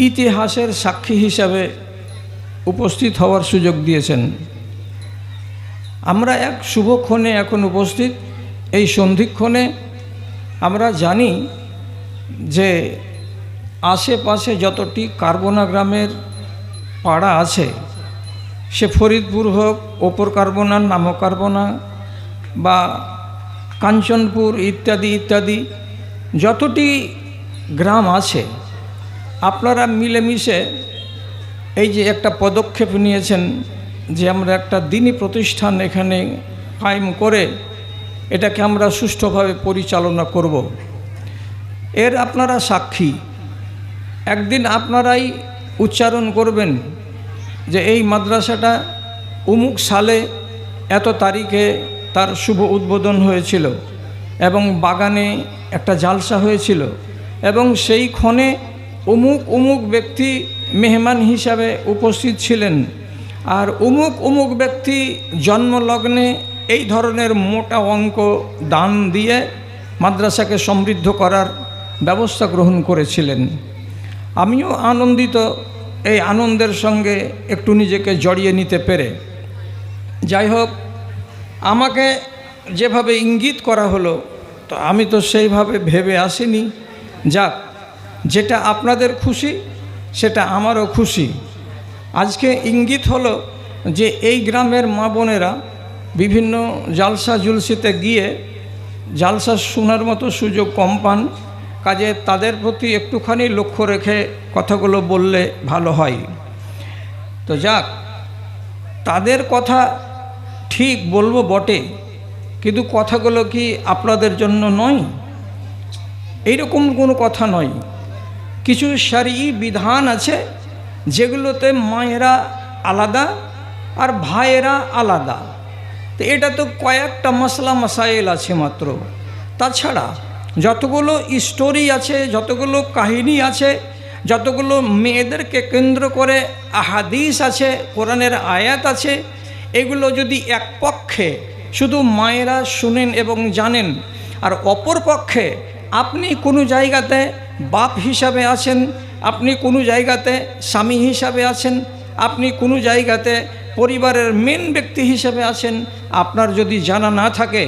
ইতিহাসের সাক্ষী হিসাবে উপস্থিত হওয়ার সুযোগ দিয়েছেন। আমরা এক শুভক্ষণে এখন উপস্থিত। এই সন্ধিক্ষণে আমরা জানি যে আশেপাশে যতটি কার্বনা গ্রামের পাড়া আছে, সে ফরিদপুর হোক, ওপর কার্বনা, নাম কার্বনা বা কাঞ্চনপুর ইত্যাদি ইত্যাদি যতটি গ্রাম আছে, আপনারা মিলেমিশে এই যে একটা পদক্ষেপ নিয়েছেন যে আমরা একটা দ্বীনি প্রতিষ্ঠান এখানে কায়েম করে এটাকে আমরা সুষ্ঠুভাবে পরিচালনা করব, এর আপনারা সাক্ষী। একদিন আপনারাই উচ্চারণ করবেন যে এই মাদ্রাসাটা অমুক সালে এত তারিখে তার শুভ উদ্বোধন হয়েছিল এবং বাগানে একটা জালসা হয়েছিল এবং সেই ক্ষণে অমুক অমুক ব্যক্তি মেহমান হিসাবে উপস্থিত ছিলেন, আর অমুক অমুক ব্যক্তি জন্মলগ্নে এই ধরনের মোটা অঙ্ক দান দিয়ে মাদ্রাসাকে সমৃদ্ধ করার ব্যবস্থা গ্রহণ করেছিলেন। আমিও আনন্দিত এই আনন্দের সঙ্গে একটু নিজেকে জড়িয়ে নিতে পেরে। যাই হোক, আমাকে যেভাবে ইঙ্গিত করা হলো তো আমি তো সেইভাবে ভেবে আসিনি। যাক, যেটা আপনাদের খুশি সেটা আমারও খুশি। আজকে ইঙ্গিত হলো যে এই গ্রামের মা বোনেরা বিভিন্ন জালসা জুলসিতে গিয়ে জালসা শোনার মতো সুযোগ কম পান, কাজে তাদের প্রতি একটুখানি লক্ষ্য রেখে কথাগুলো বললে ভালো হয়। তো যাক, তাদের কথা ঠিক বলবো বটে, কিন্তু কথাগুলো কি আপনাদের জন্য নয়? এইরকম কোনো কথা নয়। কিছু শরঈ বিধান আছে যেগুলোতে মায়েরা আলাদা আর ভাইয়েরা আলাদা। তো এটা তো কয়েকটা মশলা মাসাইল আছে মাত্র। তাছাড়া যতগুলো স্টোরি আছে, যতগুলো কাহিনী আছে, যতগুলো মেয়েদেরকে কেন্দ্র করে আহাদিস আছে, কোরআনের আয়াত আছে, এগুলো যদি এক পক্ষে শুধু মায়েরা শুনেন এবং জানেন, আর অপর পক্ষে আপনি কোনো জায়গাতে বাপ হিসাবে আছেন, আপনি কোনো জায়গাতে স্বামী হিসাবে আছেন, আপনি কোনো জায়গাতে পরিবারের মেন ব্যক্তি হিসাবে আছেন, আপনার যদি জানা না থাকে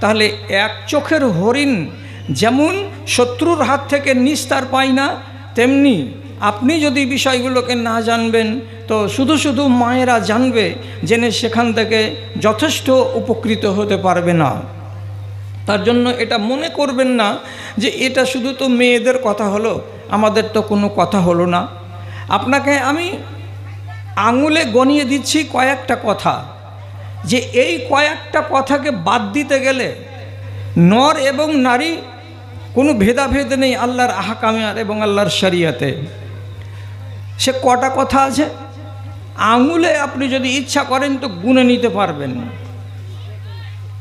তাহলে এক চোখের হরিণ যেমন শত্রুর হাত থেকে নিস্তার পায় না, তেমনি আপনি যদি বিষয়গুলোকে না জানবেন তো শুধু শুধু মায়েরা জানবে, জেনে সেখান থেকে যথেষ্ট উপকৃত হতে পারবে না। তার জন্য এটা মনে করবেন না যে এটা শুধু তো মেয়েদের কথা হলো, আমাদের তো কোনো কথা হলো না। আপনাকে আমি আঙুলে গনিয়ে দিচ্ছি কয়েকটা কথা, যে এই কয়েকটা কথাকে বাদ দিতে গেলে নর এবং নারী কোনো ভেদাভেদ নেই আল্লাহর আহকামে এবং আল্লাহর শরিয়াতে। সে কটা কথা আছে, আঙুলে আপনি যদি ইচ্ছা করেন তো গুনে নিতে পারবেন।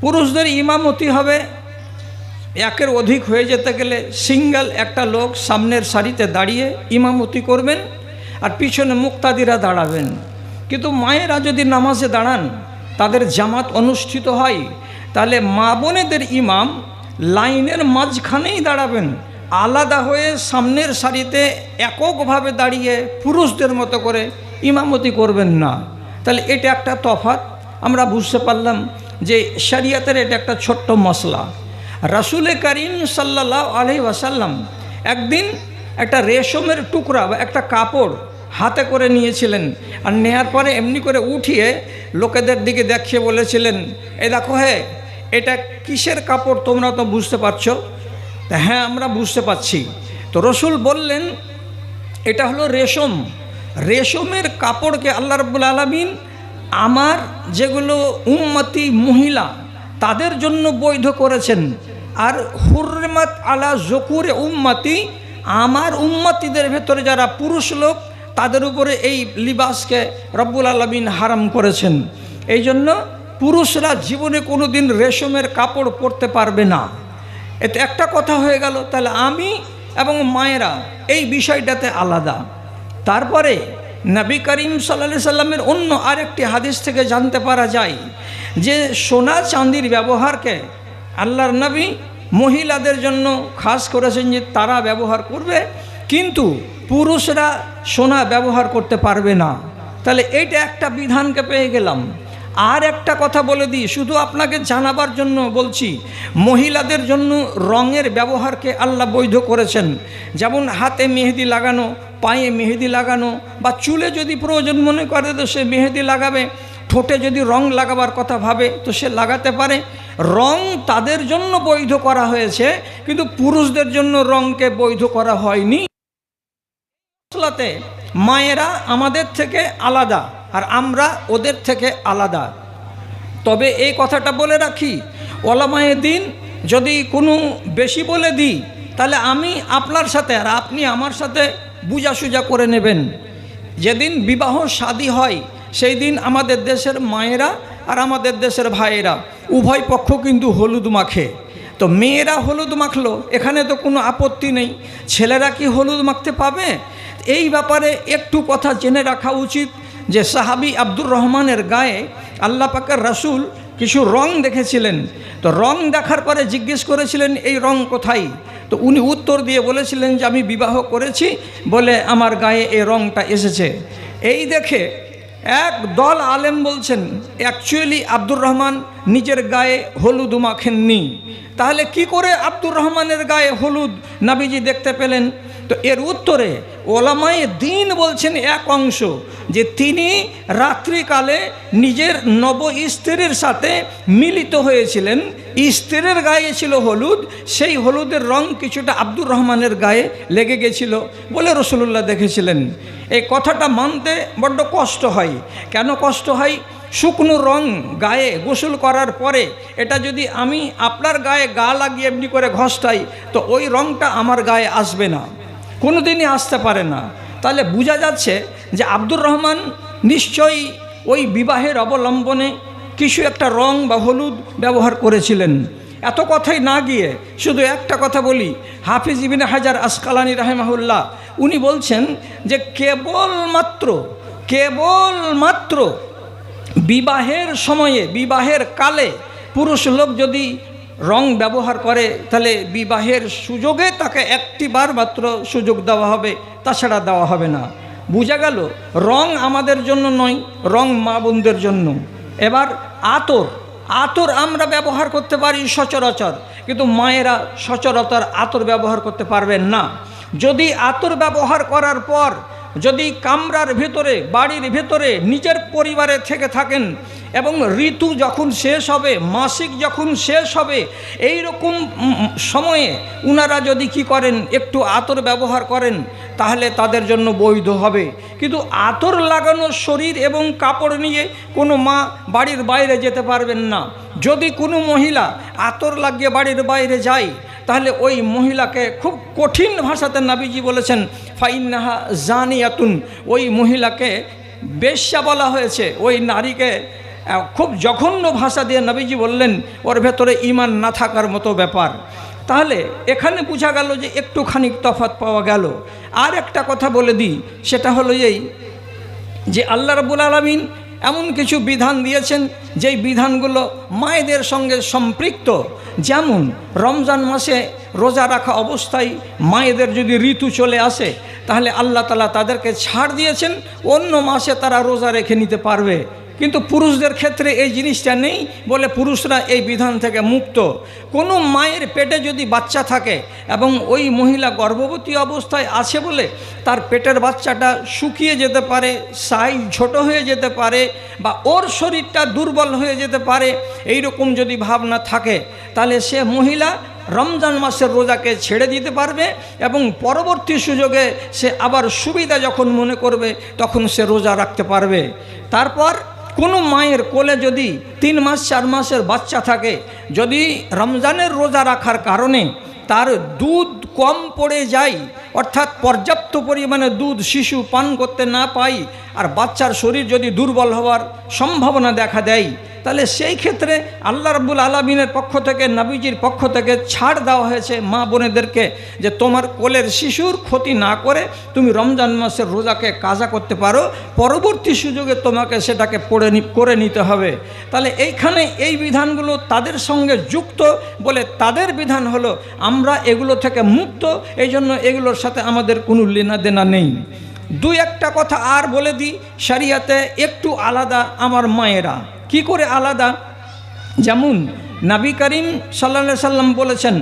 পুরুষদের ইমামতি হবে, একের অধিক হয়ে যেতে গেলে সিঙ্গেল একটা লোক সামনের সারিতে দাঁড়িয়ে ইমামতি করবেন আর পিছনে মুক্তাদিরা দাঁড়াবেন। কিন্তু মায়েরা যদি নামাজে দাঁড়ান, তাদের জামাত অনুষ্ঠিত হয়, তাহলে মা বোনেদের ইমাম লাইনের মাঝখানেই দাঁড়াবেন, আলাদা হয়ে সামনের সারিতে এককভাবে দাঁড়িয়ে পুরুষদের মতো করে ইমামতি করবেন না। তাহলে এটা একটা তফাৎ আমরা বুঝতে পারলাম যে শরিয়তের এটা একটা ছোট্ট মশলা। রাসূল করিম সাল্লাল্লাহু আলাইহি ওয়াসাল্লাম একদিন একটা রেশমের টুকরা বা একটা কাপড় হাতে করে নিয়েছিলেন, আর নেয়ার পরে এমনি করে উঠিয়ে লোকেদের দিকে দেখিয়ে বলেছিলেন, এ দেখো হে, এটা কিসের কাপড়, তোমরা তো বুঝতে পারছো? তা হ্যাঁ, আমরা বুঝতে পারছি। তো রসুল বললেন এটা হলো রেশম। রেশমের কাপড়কে আল্লাহ রাব্বুল আলামিন আমার যেগুলো উম্মতি মহিলা তাদের জন্য বৈধ করেছেন, আর হুরমাত আলা যকুরে উম্মতি, আমার উম্মতিদের ভেতরে যারা পুরুষ লোক তাদের উপরে এই লিবাসকে রব্বুল আলামিন হারাম করেছেন। এই জন্য পুরুষরা জীবনে কোনো দিন রেশমের কাপড় পরতে পারবে না। এতে একটা কথা হয়ে গেল, তাহলে আমি এবং মায়েরা এই বিষয়টাতে আলাদা। তারপরে নবী করিম সাল্লাল্লাহু আলাইহি সাল্লামের অন্য আরেকটি হাদিস থেকে জানতে পারা যায় যে সোনা চাঁদির ব্যবহারকে আল্লাহর নবী মহিলাদের জন্য খাস করেছেন যে তারা ব্যবহার করবে, কিন্তু পুরুষরা সোনা ব্যবহার করতে পারবে না। তাহলে এইটা একটা বিধানকে পেয়ে গেলাম। আর একটা কথা বলে দিই, শুধু আপনাকে জানাবার জন্য বলছি, মহিলাদের জন্য রঙের ব্যবহারকে আল্লাহ বৈধ করেছেন। যেমন হাতে মেহেদি লাগানো, পায়ে মেহেদি লাগানো, বা চুলে যদি প্রয়োজন মনে করে তো সে মেহেদি লাগাবে, ঠোঁটে যদি রং লাগাবার কথা ভাবে তো সে লাগাতে পারে। রং তাদের জন্য বৈধ করা হয়েছে, কিন্তু পুরুষদের জন্য রংকে বৈধ করা হয়নি। মশলাতে মায়েরা আমাদের থেকে আলাদা আর আমরা ওদের থেকে আলাদা। তবে এই কথাটা বলে রাখি, ওলামায়ে দ্বীন যদি কোনো বেশি বলে দিই তাহলে আমি আপনার সাথে আর আপনি আমার সাথে বুঝাসুঝা করে নেবেন। যেদিন বিবাহ শাদী হয় সেই দিন আমাদের দেশের মায়েরা আর আমাদের দেশের ভাইয়েরা উভয় পক্ষ কিন্তু হলুদ মাখে। তো মেয়েরা হলুদ মাখলো, এখানে তো কোনো আপত্তি নেই। ছেলেরা কি হলুদ মাখতে পাবে? এই ব্যাপারে একটু কথা জেনে রাখা উচিত যে সাহাবী আব্দুর রহমানের গায়ে আল্লাহ পাকের রাসূল কিছু রং দেখেছিলেন। তো রং দেখার পরে জিজ্ঞেস করেছিলেন এই রং কোথায়? তো উনি উত্তর দিয়ে বলেছিলেন যে আমি বিবাহ করেছি বলে আমার গায়ে এই রংটা এসেছে। এই দেখে এক দল আলেম বলছেন অ্যাকচুয়ালি আব্দুর রহমান নিজের গায়ে হলুদ মাখেননি। তাহলে কি করে আব্দুর রহমানের গায়ে হলুদ নবীজি দেখতে পেলেন? তো এর উত্তরে ওলামায়ে দ্বীন বলছেন এক অংশ যে তিনি রাত্রিকালে নিজের নব স্ত্রীর সাথে মিলিত হয়েছিলেন, স্ত্রীর গায়ে ছিল হলুদ, সেই হলুদের রং কিছুটা আব্দুর রহমানের গায়ে লেগে গেছিল বলে রাসূলুল্লাহ দেখেছিলেন। এই কথাটা মানতে বড্ড কষ্ট হয়। কেন কষ্ট হয়? শুকনো রং গায়ে গোসল করার পরে এটা যদি আমি আপনার গায়ে গা লাগিয়ে এমনি করে ঘষটাই তো ওই রংটা আমার গায়ে আসবে না, কোনো দিনই আসতে পারে না। তাহলে বোঝা যাচ্ছে যে আব্দুর রহমান নিশ্চয়ই ওই বিবাহের অবলম্বনে কিছু একটা রং বা হলুদ ব্যবহার করেছিলেন। এত কথাই না গিয়ে শুধু একটা কথা বলি, হাফিজ ইবনে হাজার আসকালানী রাহিমাহুল্লাহ উনি বলছেন যে কেবলমাত্র বিবাহের সময়ে, বিবাহের কালে পুরুষ লোক যদি রং ব্যবহার করে তাহলে বিবাহের সুযোগে তাকে একটি বার মাত্র সুযোগ দেওয়া হবে, তাছাড়া দেওয়া হবে না। বোঝা গেল রং আমাদের জন্য নয়, রং মা বোনদের জন্য। এবার আতর আমরা ব্যবহার করতে পারি সচরাচর, কিন্তু মায়েরা সচরাচর আতর ব্যবহার করতে পারবেন না। যদি আতর ব্যবহার করার পর যদি কামরার ভেতরে, বাড়ির ভেতরে নিজের পরিবারে থেকে থাকেন এবং ঋতু যখন শেষ হবে, মাসিক যখন শেষ হবে, এই রকম সময়ে উনারা যদি কি করেন একটু আতর ব্যবহার করেন তাহলে তাদের জন্য বৈধ হবে। কিন্তু আতর লাগানো শরীর এবং কাপড় নিয়ে কোনো মা বাড়ির বাইরে যেতে পারবেন না। যদি কোনো মহিলা আতর লাগিয়ে বাড়ির বাইরে যায় তাহলে ওই মহিলাকে খুব কঠিন ভাষাতে নবীজি বলেছেন ফাইন্নাহা জানিয়াতুন, ওই মহিলাকে বেশ্যা বলা হয়েছে। ওই নারীকে খুব জঘন্য ভাষা দিয়ে নবীজি বললেন ওর ভেতরে ঈমান না থাকার মতো ব্যাপার। তাহলে এখানে বোঝা গেল যে একটুখানি তফাৎ পাওয়া গেল। আর একটা কথা বলে দিই, সেটা হলো এই যে আল্লাহ রাব্বুল আলামিন এমন কিছু বিধান দিয়েছেন যেই বিধানগুলো মায়েদের সঙ্গে সম্পৃক্ত। যেমন রমজান মাসে রোজা রাখা অবস্থায় মায়েদের যদি ঋতু চলে আসে তাহলে আল্লাহ তাআলা তাদেরকে ছাড় দিয়েছেন, অন্য মাসে তারা রোজা রেখে নিতে পারবে। কিন্তু পুরুষদের ক্ষেত্রে এই জিনিসটা নেই বলে পুরুষরা এই বিধান থেকে মুক্ত। কোনো মায়ের পেটে যদি বাচ্চা থাকে এবং ওই মহিলা গর্ভবতী অবস্থায় আছে বলে তার পেটের বাচ্চাটা শুকিয়ে যেতে পারে, সাইজ ছোট হয়ে যেতে পারে, বা ওর শরীরটা দুর্বল হয়ে যেতে পারে, এই রকম যদি ভাবনা থাকে তাহলে সে মহিলা রমজান মাসের রোজাকে ছেড়ে দিতে পারবে এবং পরবর্তী সুযোগে সে আবার সুবিধা যখন মনে করবে তখন সে রোজা রাখতে পারবে। তারপর কোনো মায়ের কোলে যদি 3 মাস 4 মাসের বাচ্চা থাকে, যদি রমজানের রোজা রাখার কারণে তার দুধ কম পড়ে যায়, অর্থাৎ পর্যাপ্ত পরিমাণে দুধ শিশু পান করতে না পায়, আর বাচ্চার শরীর যদি দুর্বল হওয়ার সম্ভাবনা দেখা দেয়, তাহলে সেই ক্ষেত্রে আল্লাহ রাব্বুল আলামিনের পক্ষ থেকে, নবীজির পক্ষ থেকে ছাড় দেওয়া হয়েছে মা বোনেদেরকে যে তোমার কোলের শিশুর ক্ষতি না করে তুমি রমজান মাসের রোজাকে কাজা করতে পারো, পরবর্তী সুযোগে তোমাকে সেটাকে করে নিতে হবে। তাহলে এইখানে এই বিধানগুলো তাদের সঙ্গে যুক্ত বলে তাদের বিধান হলো আমরা এগুলো থেকে মুক্ত, এই জন্য এগুলোর সাথে আমাদের কোনো লেনাদেনা নেই। দুই একটা কথা আর বলে দিই, শরিয়াতে একটু আলাদা আমার মায়েরা। কি করে আলাদা? যেমন নবী করিম সাল্লাল্লাহু আলাইহি সাল্লাম বলেছেন,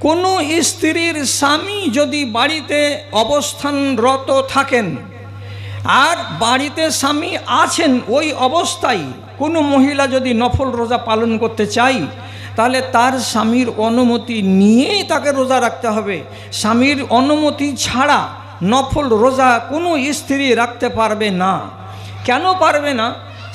কোনো স্ত্রীর স্বামী যদি বাড়িতে অবস্থানরত থাকেন আর বাড়িতে স্বামী আছেন, ওই অবস্থায় কোনো মহিলা যদি নফল রোজা পালন করতে চায় তাহলে তার স্বামীর অনুমতি নিয়েই তাকে রোজা রাখতে হবে। স্বামীর অনুমতি ছাড়া নফল রোজা কোনো স্ত্রী রাখতে পারবে না। কেন পারবে না?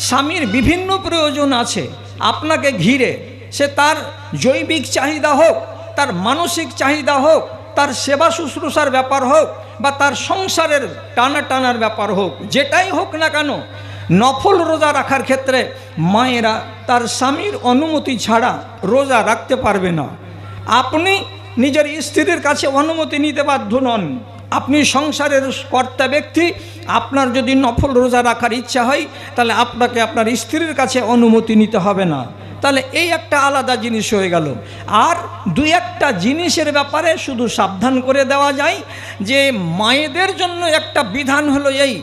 স্বামীর বিভিন্ন প্রয়োজন আছে আপনাকে ঘিরে, সে তার জৈবিক চাহিদা হোক, তার মানসিক চাহিদা হোক, তার সেবা শুশ্রূষার ব্যাপার হোক, বা তার সংসারের টানার ব্যাপার হোক, যেটাই হোক না কেন, নফল রোজা রাখার ক্ষেত্রে মায়েরা তার স্বামীর অনুমতি ছাড়া রোজা রাখতে পারবে না। আপনি নিজের স্ত্রীর কাছে অনুমতি নিতে বাধ্য নন। আপনি সংসারের কর্তা ব্যক্তি, আপনার যদি নফল রোজা রাখার ইচ্ছা হয় তাহলে আপনাকে আপনার স্ত্রীর কাছে অনুমতি নিতে হবে না। তাহলে এই একটা আলাদা জিনিস হয়ে গেল। আর দুই একটা জিনিসের ব্যাপারে শুধু সাবধান করে দেওয়া যায় যে মায়েদের জন্য একটা বিধান হলো এই,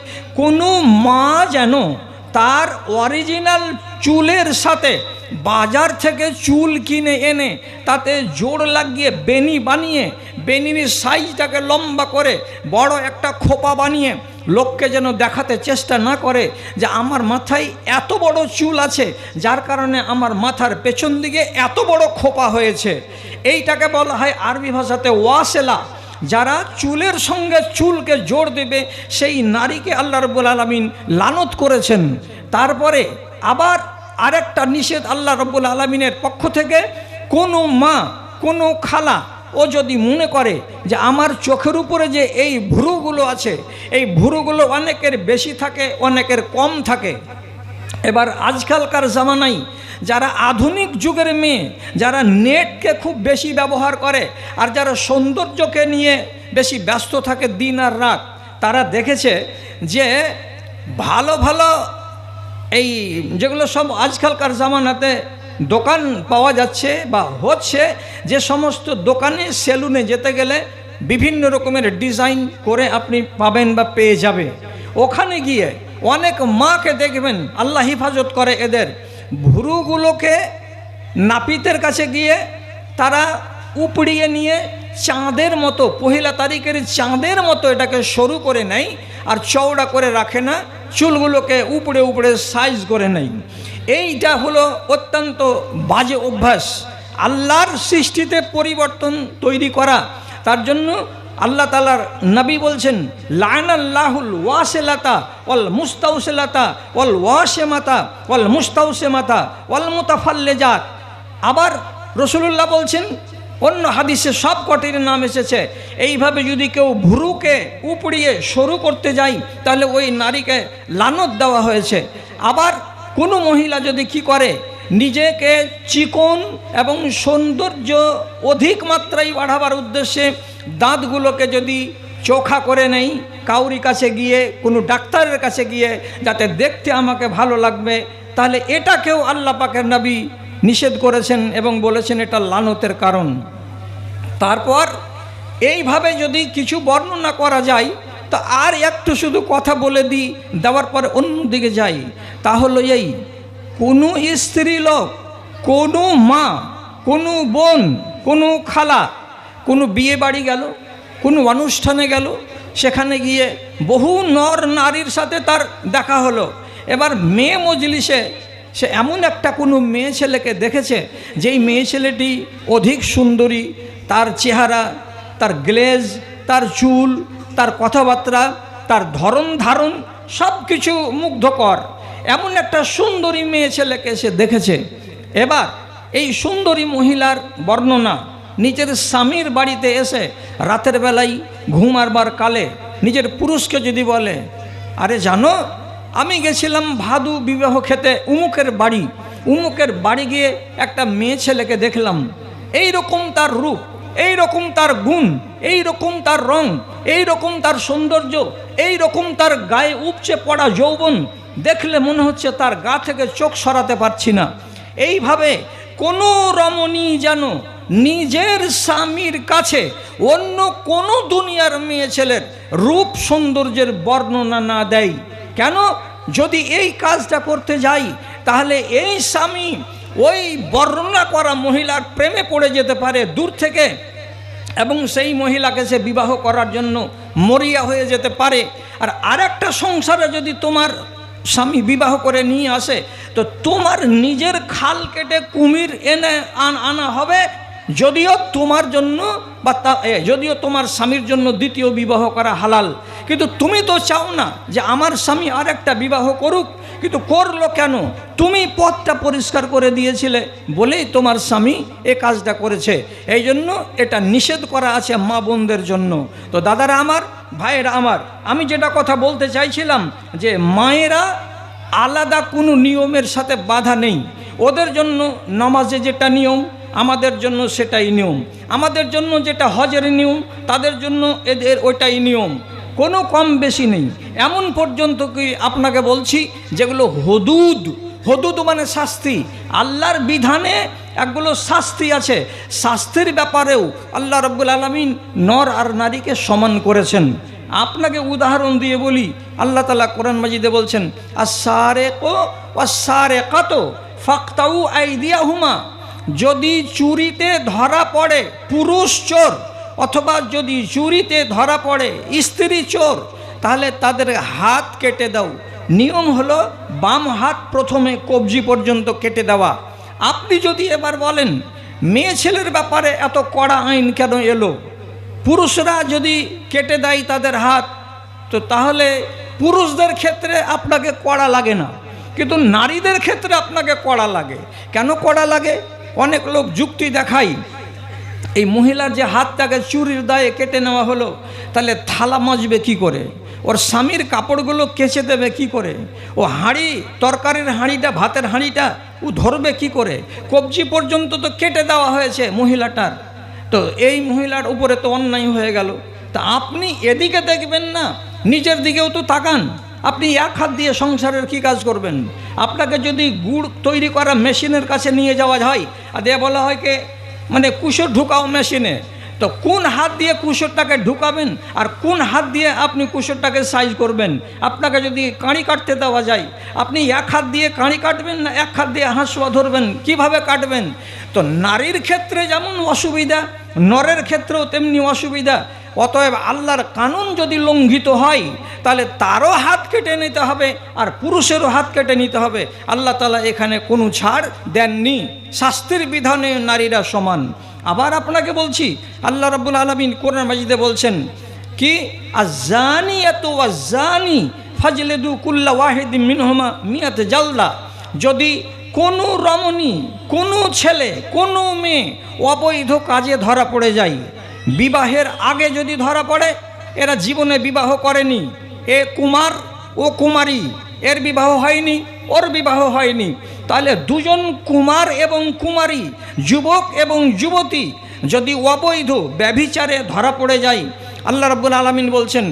কোনো মা যেন তার অরিজিনাল চুলের সাথে বাজার থেকে চুল কিনে এনে তাতে জোড় লাগিয়ে বেনি বানিয়ে, বেনির সাইজটাকে লম্বা করে বড় একটা খোপা বানিয়ে লোককে যেন দেখাতে চেষ্টা না করে যে আমার মাথায় এত বড় চুল আছে, যার কারণে আমার মাথার পেছন দিকে এত বড় খোপা হয়েছে। এইটাকে বলা হয় আরবি ভাষাতে ওয়াসেলা। যারা চুলের সঙ্গে চুলকে জোড় দেবে সেই নারীকে আল্লাহ রাব্বুল আলামিন লানত করেছেন। তারপরে আবার আরেকটা নিষেধ আল্লাহ রাব্বুল আলামিনের পক্ষ থেকে, কোনো মা, কোনো খালা ও যদি মনে করে যে আমার চোখের উপরে যে এই ভ্রুগুলো আছে, এই ভ্রুগুলো অনেকের বেশি থাকে, অনেকের কম থাকে। এবার আজকালকার জামানায় যারা আধুনিক যুগের মেয়ে, যারা নেটকে খুব বেশি ব্যবহার করে আর যারা সৌন্দর্যকে নিয়ে বেশি ব্যস্ত থাকে দিন আর রাত, তারা দেখেছে যে ভালো ভালো এই যেগুলো সব আজকালকার জামানাতে দোকান পাওয়া যাচ্ছে বা হচ্ছে, যে সমস্ত দোকানে সেলুনে যেতে গেলে বিভিন্ন রকমের ডিজাইন করে আপনি পাবেন বা পেয়ে যাবে। ওখানে গিয়ে অনেক মাকে দেখবেন, আল্লাহ হিফাজত করে এদের, ভ্রুগুলোকে নাপিতের কাছে গিয়ে তারা উপড়িয়ে নিয়ে চাঁদের মতো, পহিলা তারিখের চাঁদের মতো এটাকে সরু করে নেয় আর চওড়া করে রাখে না, চুলগুলোকে উপড়ে উপড়ে সাইজ করে নেয়। এইটা হলো অত্যন্ত বাজে অভ্যাস, আল্লাহর সৃষ্টিতে পরিবর্তন তৈরি করা। তার জন্য আল্লাহ তাআলার নবী বলছেন, লানাল্লাহুল ওয়াসিলাতা ওয়াল মুস্তাউসিলাতা ওয়াল ওয়াশিমাতা ওয়াল মুস্তাউসিমাতা ওয়াল মুতাফাল্লিজাত। আবার রাসূলুল্লাহ বলছেন, অন্য হাদিসে সব কটির নাম এসেছে, এইভাবে যদি কেউ ভ্রুকে উপড়িয়ে সরু করতে যায় তাহলে ওই নারীকে লানত দেওয়া হয়েছে। আবার কোনো মহিলা যদি কি করে, নিজেকে চিকন এবং সৌন্দর্য অধিক মাত্রায় বাড়াবার উদ্দেশ্যে দাঁতগুলোকে যদি চোখা করে নেই কাউরি কাছে গিয়ে, কোনো ডাক্তারের কাছে গিয়ে, যাতে দেখতে আমাকে ভালো লাগবে, তাহলে এটাকেও আল্লাহ পাকের নবী নিষেধ করেছেন এবং বলেছেন এটা লানতের কারণ। তারপর এইভাবে যদি কিছু বর্ণনা করা যায়, তো আর একটু শুধু কথা বলে দিই, দেওয়ার পর অন্যদিকে যাই। তা হলো এই, কোনো স্ত্রী লোক, কোনো মা, কোনো বোন, কোনো খালা কোনো বিয়ে বাড়ি গেল, কোনো অনুষ্ঠানে গেল, সেখানে গিয়ে বহু নর নারীর সাথে তার দেখা হলো। এবার মেয়ে মজলিসে সে এমন একটা কোনো মেয়ে ছেলেকে দেখেছে যেই মেয়ে ছেলেটি অধিক সুন্দরী, তার চেহারা, তার গ্লেজ, তার চুল, তার কথাবার্তা, তার ধরন ধারণ সব কিছু মুগ্ধকর, এমন একটা সুন্দরী মেয়ে ছেলেকে সে দেখেছে। এবার এই সুন্দরী মহিলার বর্ণনা নিজের স্বামীর বাড়িতে এসে রাতের বেলায় ঘুমারবার কালে নিজের পুরুষকে যদি বলে, আরে জানো আমি গেছিলাম ভাদু বিবাহ খেতে উমুকের বাড়ি, উমুকের বাড়ি গিয়ে একটা মেয়ে ছেলেকে দেখলাম, এই রকম তার রূপ, এই রকম তার গুণ, এই রকম তার রং, এই রকম তার সৌন্দর্য, এই রকম তার গায়ে উপচে পড়া যৌবন, দেখলে মনে হচ্ছে তার গা থেকে চোখ সরাতে পারছি না। এইভাবে কোনো রমণী যেন নিজের স্বামীর কাছে অন্য কোনো দুনিয়ার মেয়ে ছেলের রূপ সৌন্দর্যের বর্ণনা না দেয়। কেন? যদি এই কাজটা করতে যাই তাহলে এই স্বামী ওই বর্ণনা করা মহিলার প্রেমে পড়ে যেতে পারে দূর থেকে, এবং সেই মহিলাকে সে বিবাহ করার জন্য মরিয়া হয়ে যেতে পারে। আর আরেকটা সংসারে যদি তোমার স্বামী বিবাহ করে নিয়ে আসে তো তোমার নিজের খাল কেটে কুমির এনে আনা হবে, যদিও তোমার জন্য বা যদিও তোমার স্বামীর জন্য দ্বিতীয় বিবাহ করা হালাল, কিন্তু তুমি তো চাও না যে আমার স্বামী আরেকটা বিবাহ করুক। কিন্তু করলো কেন? তুমি পথটা পরিষ্কার করে দিয়েছিলে বলেই তোমার স্বামী এ কাজটা করেছে। এই জন্য এটা নিষেধ করা আছে মা বোনদের জন্য। তো দাদারা আমার, ভাইয়েরা আমার, আমি যেটা কথা বলতে চাইছিলাম যে মায়েরা আলাদা কোনো নিয়মের সাথে বাধা নেই। ওদের জন্য নামাজে যেটা নিয়ম আমাদের জন্য সেটাই নিয়ম, আমাদের জন্য যেটা হজের নিয়ম তাদের জন্য এদের ওইটাই নিয়ম, কোনো কম বেশি নেই। এমন পর্যন্ত কি আপনাকে বলছি যেগুলো হুদুদ, হুদুদ মানে শাস্তি, আল্লাহর বিধানে একগুলো শাস্তি আছে, শাস্তির ব্যাপারেও আল্লাহ রাব্বুল আলামিন নর আর নারীকে সমান করেছেন। আপনাকে উদাহরণ দিয়ে বলি, আল্লাহ তাআলা কোরআন মাজিদে বলছেন আস-সারিকু ওয়াস-সারিকাতু ফাকতাউ আইদিয়াহুমা, যদি চুরিতে ধরা পড়ে পুরুষ চোর অথবা যদি চুরিতে ধরা পড়ে স্ত্রী চোর তাহলে তাদের হাত কেটে দাও। নিয়ম হলো বাম হাত প্রথমে কবজি পর্যন্ত কেটে দেওয়া। আপনি যদি এবার বলেন মেয়ে ছেলের ব্যাপারে এত কড়া আইন কেন এলো? পুরুষরা যদি কেটে দেয় তাদের হাত তো তাহলে পুরুষদের ক্ষেত্রে আপনাকে কড়া লাগে না, কিন্তু নারীদের ক্ষেত্রে আপনাকে কড়া লাগে। কেন কড়া লাগে? অনেক লোক যুক্তি দেখায়, এই মহিলার যে হাতটাকে চুরির দায়ে কেটে নেওয়া হলো তাহলে থালা মাজবে কি করে, ওর স্বামীর কাপড়গুলো কেচে দেবে কি করে, ও হাঁড়ি তরকারির হাঁড়িটা ভাতের হাঁড়িটা ও ধরবে কি করে, কবজি পর্যন্ত তো কেটে দেওয়া হয়েছে মহিলাটার। তো এই মহিলার উপরে তো অন্যায় হয়ে গেল। তা আপনি এদিকে দেখবেন না, নিজের দিকেও তো তাকান। আপনি এক হাত দিয়ে সংসারের কি কাজ করবেন? আপনাকে যদি গুড় তৈরি করা মেশিনের কাছে নিয়ে যাওয়া হয় আর দিয়ে বলা হয় কে মানে কুশো ঢুকাও মেশিনে, তো কোন হাত দিয়ে কুশোরটাকে ঢুকাবেন আর কোন হাত দিয়ে আপনি কুশোরটাকে সাইজ করবেন? আপনাকে যদি কাঁড়ি কাটতে দেওয়া যায় আপনি এক হাত দিয়ে কাঁড়ি কাটবেন না এক হাত দিয়ে হাঁসুয়া ধরবেন? কিভাবে কাটবেন? তো নারীর ক্ষেত্রে যেমন অসুবিধা নরের ক্ষেত্রেও তেমনি অসুবিধা। অতএব আল্লাহর কানুন যদি লঙ্ঘিত হয় তাহলে তারও হাত কেটে নিতে হবে আর পুরুষেরও হাত কেটে নিতে হবে। আল্লাহ তাআলা এখানে কোনো ছাড় দেননি, শাস্তির বিধানে নারীরা সমান। আবার আপনাকে বলছি আল্লাহ রাব্বুল আলামিন কোরআন মাজিদে বলছেন কি আয-যানিয়াতু ওয়াজ-যানি ফাজলিদু কুল্লা ওয়াহিদিন মিনহুমা মিয়াত জালদা। যদি কোনো রমণী, কোনো ছেলে, কোনো মেয়ে অবৈধ কাজে ধরা পড়ে যায়, বিবাহের আগে যদি ধরা পড়ে, এরা জীবনে বিবাহ করেনি, এ কুমার ও কুমারী, এর বিবাহ হয়নি ওর বিবাহ হয়নি, তাহলে দুজন কুমার এবং কুমারী, যুবক এবং যুবতী যদি অবৈধ ব্যভিচারে ধরা পড়ে যায়, আল্লাহ রাব্বুল আলামিন বলছেন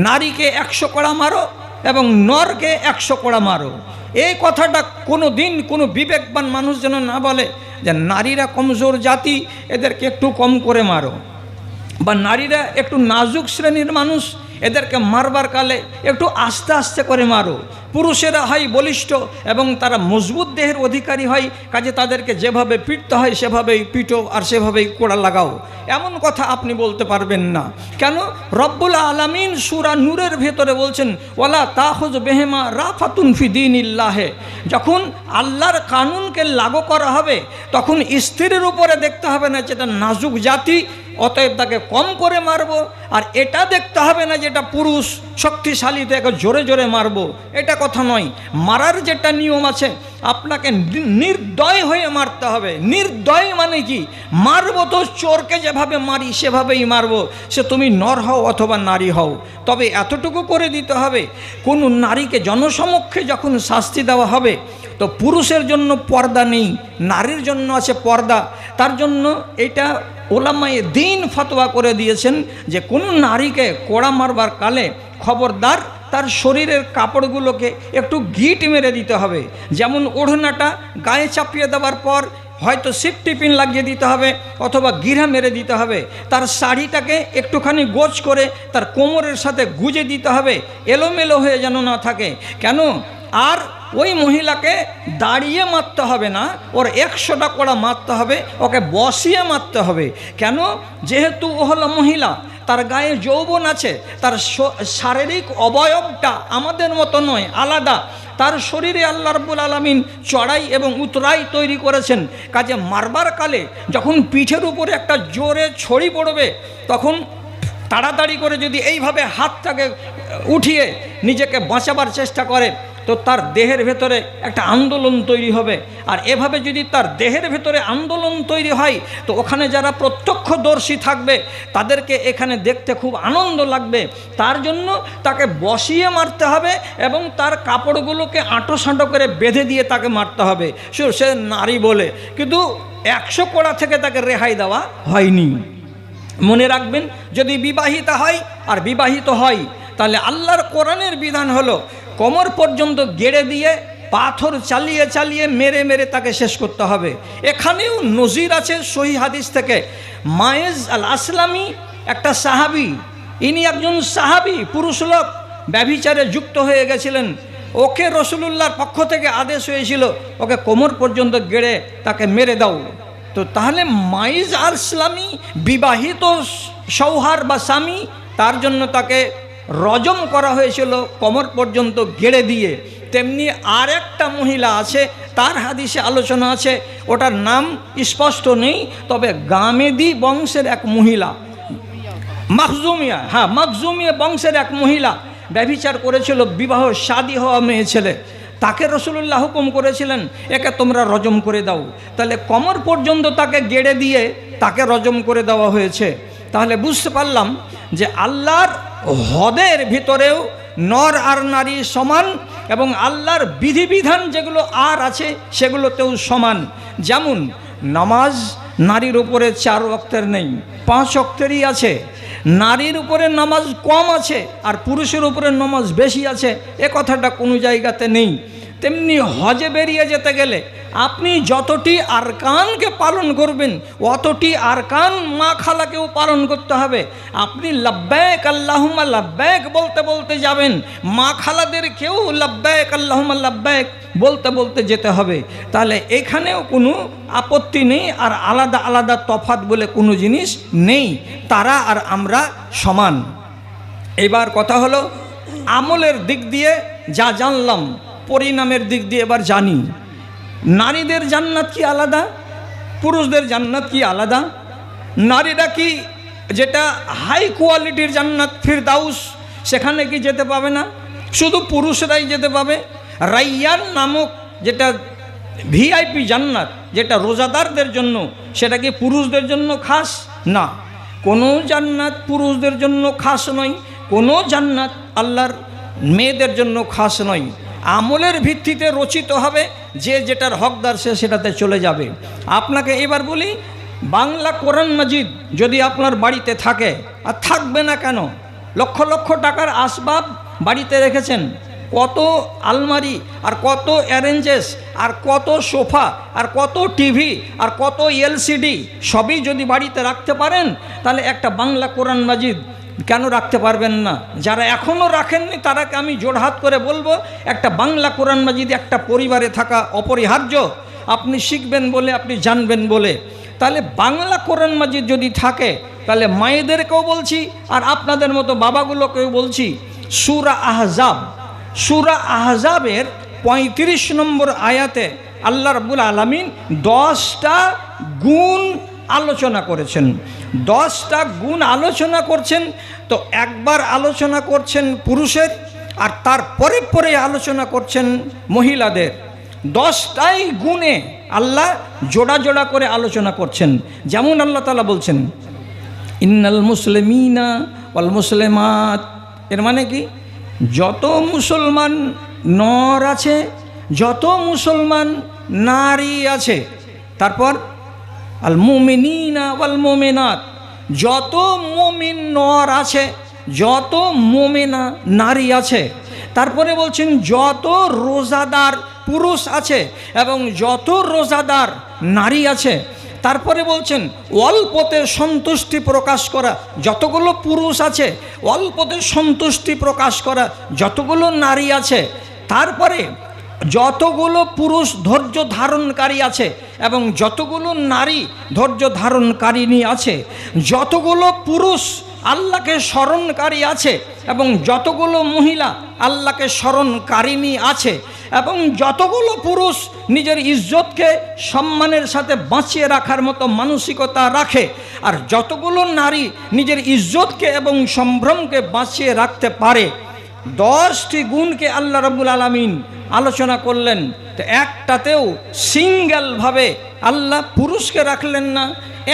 নারীকে 100 কড়া মারো এবং নরকে 100 কড়া মারো। এই কথাটা কোনো দিন কোনো বিবেকবান মানুষ যেন না বলে যে নারীরা কমজোর জাতি, এদেরকে একটু কম করে মারো, বা নারীরা একটু নাজুক শ্রেণীর মানুষ, এদেরকে মারবার কালে একটু আস্তে আস্তে করে মারো। পুরুষেরা হয় বলিষ্ঠ এবং তারা মজবুত দেহের অধিকারী হয়, কাজে তাদেরকে যেভাবে পিটতে হয় সেভাবেই পিটো আর সেভাবেই কোড়া লাগাও, এমন কথা আপনি বলতে পারবেন না। কেন? রব্বুল আলামিন সূরা নূরের ভেতরে বলছেন ওয়ালা তাখুয বিহিমা রাফাতুন ফি দীনিল্লাহে। যখন আল্লাহর কানুনকে লাগু করা হবে তখন স্ত্রীর উপরে দেখতে হবে না যেটা নাজুক জাতি অতএব তাকে কম করে মারবো, আর এটা দেখতে হবে না যেটা পুরুষ শক্তিশালী তাকে জোরে জোরে মারবো, এটা কথা নয়, মারার যেটা নিয়ম আছে আপনাকে নির্দয় হয়ে মারতে হবে। নির্দয় মানে কি? মারবো তো চোরকে যেভাবে মারি সেভাবেই মারবো, সে তুমি নর হও অথবা নারী হও। তবে এতটুকু করে দিতে হবে, কোনো নারীকে জনসমক্ষে যখন শাস্তি দেওয়া হবে তো পুরুষের জন্য পর্দা নেই, নারীর জন্য আছে পর্দা। তার জন্য এটা ওলামায়ে দ্বীন ফতোয়া করে দিয়েছেন যে কোনো নারীকে কোড়া মারবার কালে খবরদার তার শরীরের কাপড়গুলোকে একটু গিট মেরে দিতে হবে। যেমন ওড়নাটা গায়ে চাপিয়ে দেওয়ার পর হয়তো সেফটি পিন লাগিয়ে দিতে হবে অথবা গিরা মেরে দিতে হবে। তার শাড়িটাকে একটুখানি গোছ করে তার কোমরের সাথে গুজে দিতে হবে, এলোমেলো হয়ে যেন না থাকে। কেন? আর ওই মহিলাকে দাঁড়িয়ে মারতে হবে না, ওর 100টা কোড়া মারতে হবে, ওকে বসিয়ে মারতে হবে। কেন? যেহেতু ও হলো মহিলা, তার গায়ে যৌবন আছে, তার শারীরিক অবয়বটা আমাদের মতো নয়, আলাদা। তার শরীরে আল্লাহ রাব্বুল আলামিন চড়াই এবং উতরাই তৈরি করেছেন। কাজে মারবার কালে যখন পিঠের উপরে একটা জোরে ছড়ি পড়বে তখন তাড়াতাড়ি করে যদি এইভাবে হাতটাকে উঠিয়ে নিজেকে বাঁচাবার চেষ্টা করে তো তার দেহের ভেতরে একটা আন্দোলন তৈরি হবে। আর এভাবে যদি তার দেহের ভেতরে আন্দোলন তৈরি হয় তো ওখানে যারা প্রত্যক্ষদর্শী থাকবে তাদেরকে এখানে দেখতে খুব আনন্দ লাগবে। তার জন্য তাকে বসিয়ে মারতে হবে এবং তার কাপড়গুলোকে আঁটো সাঁটো করে বেঁধে দিয়ে তাকে মারতে হবে, সে নারী বলে। কিন্তু 100 কোড়া থেকে তাকে রেহাই দেওয়া হয়নি। মনে রাখবেন, যদি বিবাহিতা হয় আর বিবাহিত হয় তাহলে আল্লাহর কোরআনের বিধান হলো কোমর পর্যন্ত গেড়ে দিয়ে পাথর চালিয়ে চালিয়ে মেরে মেরে তাকে শেষ করতে হবে। এখানেও নজির আছে সহিহ হাদিস থেকে। মায়েজ আল আসলামি একটা সাহাবি, ইনি একজন সাহাবি, পুরুষ লোক, ব্যভিচারে যুক্ত হয়ে গেছিলেন। ওকে রসুলুল্লাহর পক্ষ থেকে আদেশ হয়েছিল ওকে কোমর পর্যন্ত গেড়ে তাকে মেরে দাও। তো তাহলে মাইজ আল ইসলামী বিবাহিত সৌহার বা স্বামী, তার জন্য তাকে রজম করা হয়েছিল কোমর পর্যন্ত গেড়ে দিয়ে। তেমনি আর একটা মহিলা আছে, তার হাদিসে আলোচনা আছে, ওটার নাম স্পষ্ট নেই, তবে গামেদি বংশের এক মহিলা, মাখজুমিয়া, হ্যাঁ মাখজুমিয়া বংশের এক মহিলা ব্যভিচার করেছিল, বিবাহ শাদী হওয়া মেয়ে ছেলে। তাকে রসুলুল্লাহ হুকুম করেছিলেন একে তোমরা রজম করে দাও। তাহলে কোমর পর্যন্ত তাকে গেড়ে দিয়ে তাকে রজম করে দেওয়া হয়েছে। তাহলে বুঝতে পারলাম যে আল্লাহর হদের ভিতরেও নর আর নারী সমান এবং আল্লাহর বিধিবিধান যেগুলো আর আছে সেগুলোতেও সমান। যেমন নামাজ নারীর উপরে 4 ওয়াক্তের নেই, 5 ওয়াক্তেরই আছে। নারীর উপরে নামাজ কম আছে আর পুরুষের উপরে নামাজ বেশি আছে, এ কথাটা কোনো জায়গাতে নেই। তেমনি হজে বেরিয়ে যেতে গেলে আপনি যতটি আরকানকে পালন করবেন অতটি আরকান মা খালাকেও পালন করতে হবে। আপনি লাব্বাইক আল্লাহুম্মা লাব্বাইক বলতে বলতে যাবেন, মা খালাদেরকেও লাব্বাইক আল্লাহুম্মা লাব্বাইক বলতে বলতে যেতে হবে। তাহলে এখানেও কোনো আপত্তি নেই, আর আলাদা আলাদা তফাৎ বলে কোনো জিনিস নেই, তারা আর আমরা সমান। এবার কথা হলো আমলের দিক দিয়ে যা জানলাম, পরিণামের দিক দিয়ে এবার জানি। নারীদের জান্নাত কি আলাদা, পুরুষদের জান্নাত কি আলাদা? নারীরা কি যেটা হাই কোয়ালিটির জান্নাত ফিরদাউস সেখানে কি যেতে পাবে না? শুধু পুরুষরাই যেতে পাবে? রাইয়ান নামক যেটা ভিআইপি জান্নাত, যেটা রোজাদারদের জন্য, সেটা কি পুরুষদের জন্য খাস? না, কোনো জান্নাত পুরুষদের জন্য খাস নয়, কোনো জান্নাত আল্লাহর মেয়েদের জন্য খাস নয়। আমলের ভিত্তিতে রচিত হবে, যে যেটার হকদার সে সেটাতে চলে যাবে। আপনাকে এবার বলি, বাংলা কোরআন মাজিদ যদি আপনার বাড়িতে থাকে, আর থাকবে না কেন, লক্ষ লক্ষ টাকার আসবাব বাড়িতে রেখেছেন, কত আলমারি আর কত অ্যারেঞ্জেস আর কত সোফা আর কত টিভি আর কত এলসিডি সবই যদি বাড়িতে রাখতে পারেন, তাহলে একটা বাংলা কোরআন মাজিদ কেন রাখতে পারবেন না? যারা এখনও রাখেননি তারাকে আমি জোড়হাত করে বলবো, একটা বাংলা কোরআন মাজিদ একটা পরিবারে থাকা অপরিহার্য। আপনি শিখবেন বলে, আপনি জানবেন বলে। তাহলে বাংলা কোরআন মাজিদ যদি থাকে, তাহলে মায়েদেরকেও বলছি আর আপনাদের মতো বাবাগুলোকেও বলছি, সূরা আহজাব, সূরা আহজাবের 35 নম্বর আয়াতে আল্লাহ রাব্বুল আলামিন 10টা গুণ আলোচনা করেছেন। 10টা গুণ আলোচনা করছেন। তো একবার আলোচনা করছেন পুরুষের, আর তারপরে পরে আলোচনা করছেন মহিলাদের। 10টাই গুণে আল্লাহ জোড়া জোড়া করে আলোচনা করছেন। যেমন আল্লাহ তাআলা বলছেন ইন্নাল মুসলিমিনা ওয়াল মুসলিমাত, এর মানে কি? যত মুসলমান নর আছে, যত মুসলমান নারী আছে। তারপর আল মুমিনিনা ওয়াল মুমিনাত, যত মুমিন নর আছে, যত মুমিনা নারী আছে। তারপরে বলছেন যত রোজাদার পুরুষ আছে এবং যত রোজাদার নারী আছে। তারপরে বলছেন অল্পতে সন্তুষ্টি প্রকাশ করা যতগুলো পুরুষ আছে, অল্পতে সন্তুষ্টি প্রকাশ করা যতগুলো নারী আছে। তারপরে যতগুলো পুরুষ ধৈর্য ধারণকারী আছে এবং যতগুলো নারী ধৈর্য ধারণকারিণী আছে, যতগুলো পুরুষ আল্লাহকে স্মরণকারী আছে এবং যতগুলো মহিলা আল্লাহকে স্মরণকারিণী আছে, এবং যতগুলো পুরুষ নিজের ইজ্জতকে সম্মানের সাথে বাঁচিয়ে রাখার মতো মানসিকতা রাখে, আর যতগুলো নারী নিজের ইজ্জতকে এবং সম্ভ্রমকে বাঁচিয়ে রাখতে পারে। 10টি গুণকে আল্লাহ রাব্বুল আলামিন আলোচনা করলেন। তো একটাতেও সিঙ্গেলভাবে আল্লাহ পুরুষকে রাখলেন না,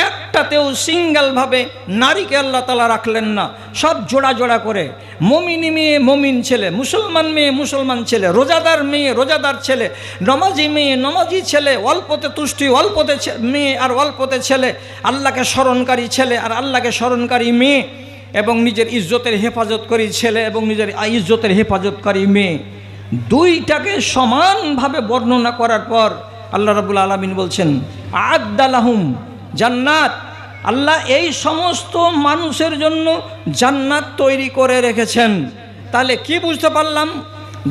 একটাতেও সিঙ্গেলভাবে নারীকে আল্লাহ তাআলা রাখলেন না, সব জোড়া জোড়া করে। মুমিনী মেয়ে মুমিন ছেলে, মুসলমান মেয়ে মুসলমান ছেলে, রোজাদার মেয়ে রোজাদার ছেলে, নমাজি মেয়ে নমাজি ছেলে, অল্পতে তুষ্টি অল্পতে মেয়ে আর অল্পতে ছেলে, আল্লাহকে স্মরণকারী ছেলে আর আল্লাহকে স্মরণকারী মেয়ে, এবং নিজের ইজ্জতের হেফাজতকারী ছেলে এবং নিজের ইজ্জতের হেফাজতকারী মেয়ে। দুইটাকে সমানভাবে বর্ণনা করার পর আল্লাহ রাব্বুল আলামিন বলছেন আ'আদ্দালাহুম জান্নাত। আল্লাহ এই সমস্ত মানুষের জন্য জান্নাত তৈরি করে রেখেছেন। তাহলে কি বুঝতে পারলাম?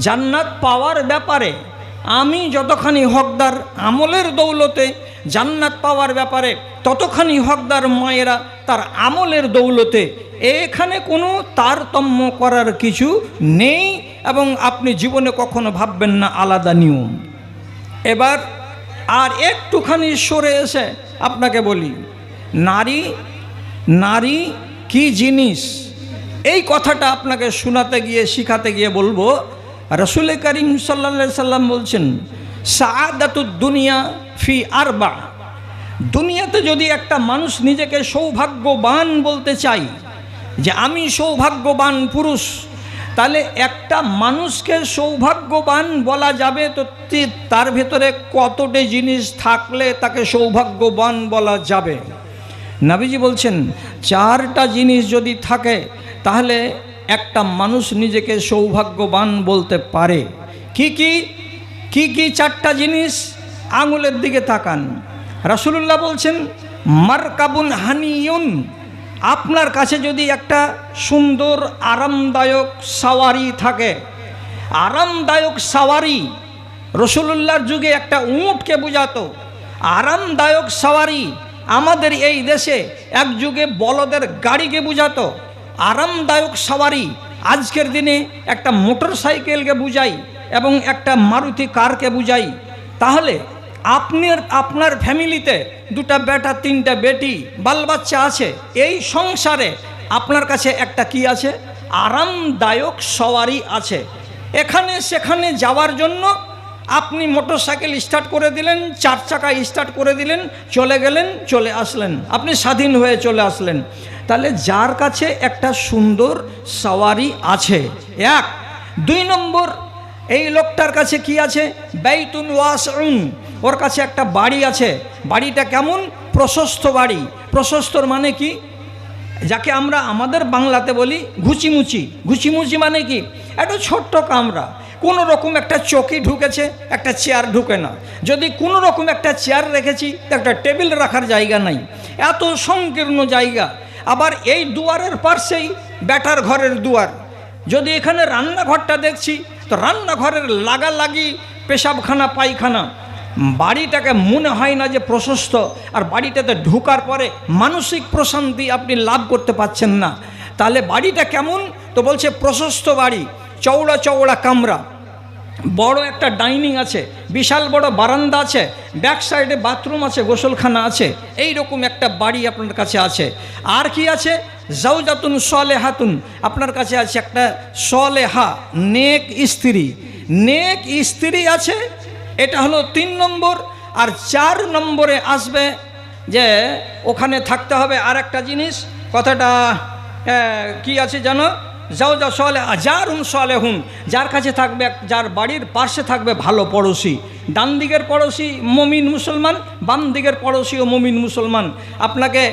জান্নাত পাওয়ার ব্যাপারে আমি যতখানি হকদার আমলের দৌলতে, জান্নাত পাওয়ার ব্যাপারে ততখানি হকদার মায়েরা তার আমলের দৌলতে। এখানে কোনো তারতম্য করার কিছু নেই এবং আপনি জীবনে কখনো ভাববেন না আলাদা নিয়ম। এবার আর একটুখানি সরে এসে আপনাকে বলি, নারী নারী কি জিনিস, এই কথাটা আপনাকে শোনাতে গিয়ে শিখাতে গিয়ে বলবো, রাসূল করিম সাল্লাল্লাহু আলাইহি সাল্লাম বলছেন সাআদাতুদ দুনিয়া ফি আরবা। দুনিয়াতে যদি একটা মানুষ নিজেকে সৌভাগ্যবান বলতে চায় যে আমি সৌভাগ্যবান পুরুষ, তাহলে একটা মানুষকে সৌভাগ্যবান বলা যাবে তো তার ভেতরে কতটি জিনিস থাকলে তাকে সৌভাগ্যবান বলা যাবে? নবীজি বলছেন 4টা জিনিস যদি থাকে তাহলে একটা মানুষ নিজেকে সৌভাগ্যবান বলতে পারে। কি কি কি কি 4টা জিনিস? আঙুলের দিকে তাকান। রাসূলুল্লাহ বলছেন মারকাবুন হানিয়ুন, আপনার কাছে যদি একটা সুন্দর আরামদায়ক সাওয়ারি থাকে। আরামদায়ক সাওয়ারি রাসূলুল্লাহর যুগে একটা উটকে বোঝাতো। আরামদায়ক সাওয়ারি আমাদের এই দেশে এক যুগে বলদের গাড়িকে বোঝাতো। আরামদায়ক সাওয়ারি আজকের দিনে একটা মোটর সাইকেলকে বুঝাই এবং একটা মারুতি কারকে বুঝাই। তাহলে আপনার ফ্যামিলিতে 2টা বেটা 3টা বেটি বাল বাচ্চা আছে, এই সংসারে আপনার কাছে একটা কি আছে? আরামদায়ক সওয়ারি আছে। এখানে সেখানে যাওয়ার জন্য আপনি মোটর সাইকেল স্টার্ট করে দিলেন, 4 চাকা স্টার্ট করে দিলেন, চলে গেলেন, চলে আসলেন, আপনি স্বাধীন হয়ে চলে আসলেন। তাহলে যার কাছে একটা সুন্দর সওয়ারি আছে, 1। 2 নম্বর, এই লোকটার কাছে কি আছে? বাইতুন ওয়াসউন, ওর কাছে একটা বাড়ি আছে। বাড়িটা কেমন? প্রশস্ত বাড়ি। প্রশস্তর মানে কি? যাকে আমরা আমাদের বাংলাতে বলি ঘুচিমুচি। ঘুচিমুচি মানে কি? একটা ছোট্ট কামরা, কোনো রকম একটা চৌকি ঢুকেছে, একটা চেয়ার ঢুকে না। যদি কোনো রকম একটা চেয়ার রেখেছি তো একটা টেবিল রাখার জায়গা নাই, এত সংকীর্ণ জায়গা। আবার এই দুয়ারের পাশেই ব্যাটার ঘরের দুয়ার। যদি এখানে রান্নাঘরটা দেখছি তো রান্নাঘরের লাগালাগি পেশাবখানা পায়খানা। বাড়িটাকে মনে হয় না যে প্রশস্ত, আর বাড়িটাতে ঢোকার পরে মানসিক প্রশান্তি আপনি লাভ করতে পাচ্ছেন না। তাহলে বাড়িটা কেমন? তো বলছে প্রশস্ত বাড়ি, চওড়া চওড়া কামরা। বড় একটা ডাইনিং আছে, বিশাল বড় বারান্দা আছে, ব্যাক সাইডে বাথরুম আছে, গোসলখানা আছে, এই রকম একটা বাড়ি আপনার কাছে আছে। আর কি আছে? জাওজাতুন সলেহাতুন, আপনার কাছে আছে একটা সলেহা নেক স্ত্রী। নেক স্ত্রী আছে, এটা হলো 3 নম্বর। আর 4 নম্বরে আসবে যে ওখানে থাকতে হবে আর একটা জিনিস, কথাটা কি আছে জানো? জাওজা সলেহা জারুন সলেহুন, যার কাছে থাকবে, যার বাড়ির পাশে থাকবে ভালো পড়োশি। ডান দিকের পড়োশি মুমিন মুসলমান, বাম দিকের পড়োশিও মুমিন মুসলমান। আপনাকে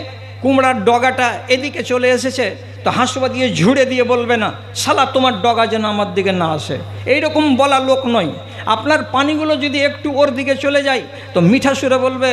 কুমড়ার ডগাটা এদিকে চলে এসেছে তো হাসপা দিয়ে ঝুড়ে দিয়ে বলবে না শালা তোমার ডগা যেন আমার দিকে না আসে, এইরকম বলা লোক নয়। আপনার পানিগুলো যদি একটু ওর দিকে চলে যায় তো মিঠা সুরে বলবে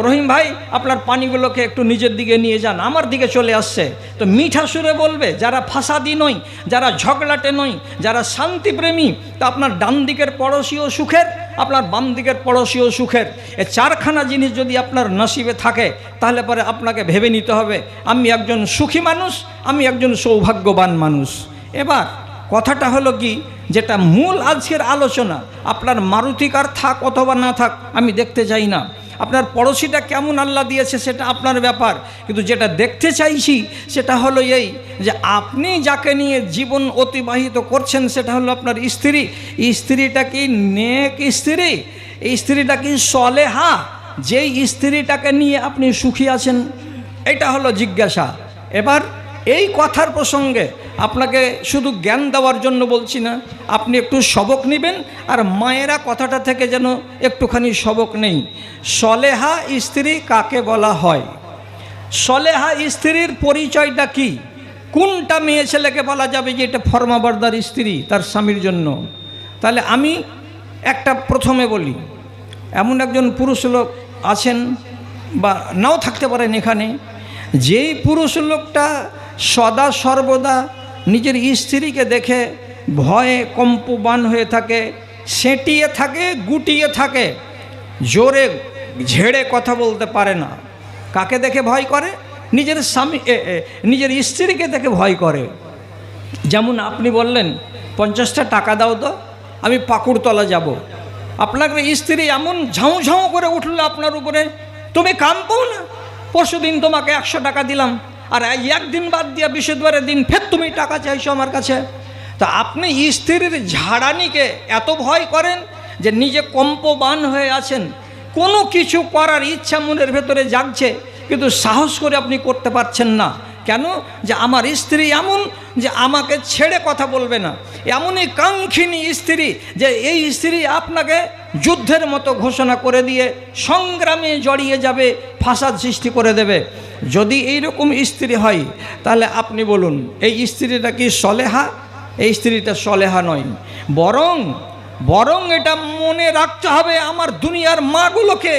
রহিম ভাই আপনার পানিগুলোকে একটু নিজের দিকে নিয়ে যান, আমার দিকে চলে আসছে। তো মিঠা সুরে বলবে। যারা ফাসাদি নয়, যারা ঝগড়াটে নয়, যারা শান্তিপ্রেমী, তো আপনার ডান দিকের পড়োশিও সুখের, আপনার বাম দিকের পড়োশিও সুখের। এ 4খানা জিনিস যদি আপনার নসিবে থাকে তাহলে পরে আপনাকে ভেবে নিতে হবে আমি একজন সুখী মানুষ, আমি একজন সৌভাগ্যবান মানুষ। এবার কথাটা হলো কি, যেটা মূল আজকের আলোচনা, আপনার মারুতি কার থাক অথবা না থাক আমি দেখতে চাই না, আপনার পড়োশিটা কেমন আল্লাহ দিয়েছে সেটা আপনার ব্যাপার। কিন্তু যেটা দেখতে চাইছি সেটা হলো এই যে আপনি যাকে নিয়ে জীবন অতিবাহিত করছেন সেটা হলো আপনার স্ত্রী। স্ত্রীটা কি নেক স্ত্রী? এই স্ত্রীটা কি সলেহা? যেই স্ত্রীটাকে নিয়ে আপনি সুখী আছেন, এটা হলো জিজ্ঞাসা। এবার এই কথার প্রসঙ্গে আপনাকে শুধু জ্ঞান দেওয়ার জন্য বলছি না, আপনি একটু সবক নেবেন। আর মায়েরা কথাটা থেকে যেন একটুখানি সবক নেই। সলেহা স্ত্রী কাকে বলা হয়? সলেহা স্ত্রীর পরিচয়টা কি? কোনটা মেয়ে ছেলেকে বলা যাবে যে এটা ফরমাবরদার স্ত্রী তার স্বামীর জন্য? তাহলে আমি একটা প্রথমে বলি, এমন একজন পুরুষ লোক আছেন বা নাও থাকতে পারেন এখানে, যেই পুরুষ লোকটা সদা সর্বদা নিজের স্ত্রীকে দেখে ভয়ে কম্পবান হয়ে থাকে, সেঁটিয়ে থাকে, গুটিয়ে থাকে, জোরে ঝেড়ে কথা বলতে পারে না। কাকে দেখে ভয় করে? নিজের স্বামী, নিজের স্ত্রীকে দেখে ভয় করে। যেমন আপনি বললেন 50টা টাকা দাও তো, আমি পাকুড়তলা যাব। আপনার স্ত্রী এমন ঝাউ ঝাউ করে উঠলো আপনার উপরে, তুমি কাম পাও না, পরশু দিন তোমাকে 100 টাকা দিলাম, আর একদিন বাদ দিয়া বৃহস্পতিবারের দিন ফের তুমি টাকা চাইছো আমার কাছে। তা আপনি স্ত্রীর ঝাড়ানিকে এত ভয় করেন যে নিজে কম্পবান হয়ে আছেন, কোনো কিছু করার ইচ্ছা মনের ভেতরে জাগছে কিন্তু সাহস করে আপনি করতে পারছেন না। কেন? যে আমার স্ত্রী এমন যে আমাকে ছেড়ে কথা বলবে না, এমনই কাঙ্ক্ষিনী স্ত্রী যে এই স্ত্রী আপনাকে যুদ্ধের মতো ঘোষণা করে দিয়ে সংগ্রামে জড়িয়ে যাবে, ফাসাদ সৃষ্টি করে দেবে। যদি এই রকম স্ত্রী হয় তাহলে আপনি বলুন এই স্ত্রীটা কি সলেহা? এই স্ত্রীটা সলেহা নয়। বরং এটা মনে রাখতে হবে আমার দুনিয়ার মাগুলোকে,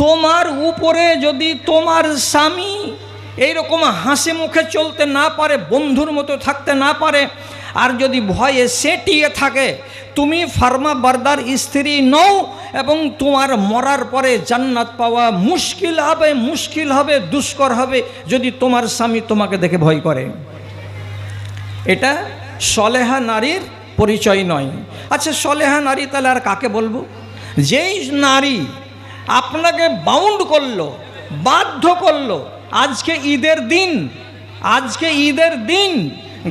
তোমার উপরে যদি তোমার স্বামী এইরকম হাসি মুখে চলতে না পারে, বন্ধুর মতো থাকতে না পারে, আর যদি ভয়ে সেটিয়ে থাকে, তুমি ফার্মা বারদার স্ত্রী নও এবং তোমার মরার পরে জান্নাত পাওয়া মুশকিল হবে, দুষ্কর হবে যদি তোমার স্বামী তোমাকে দেখে ভয় করে। এটা সলেহা নারীর পরিচয় নয়। আচ্ছা, সলেহা নারী তাহলে আর কাকে বলবো? যেই নারী আপনাকে বাউন্ড করলো, বাধ্য করলো, আজকে ঈদের দিন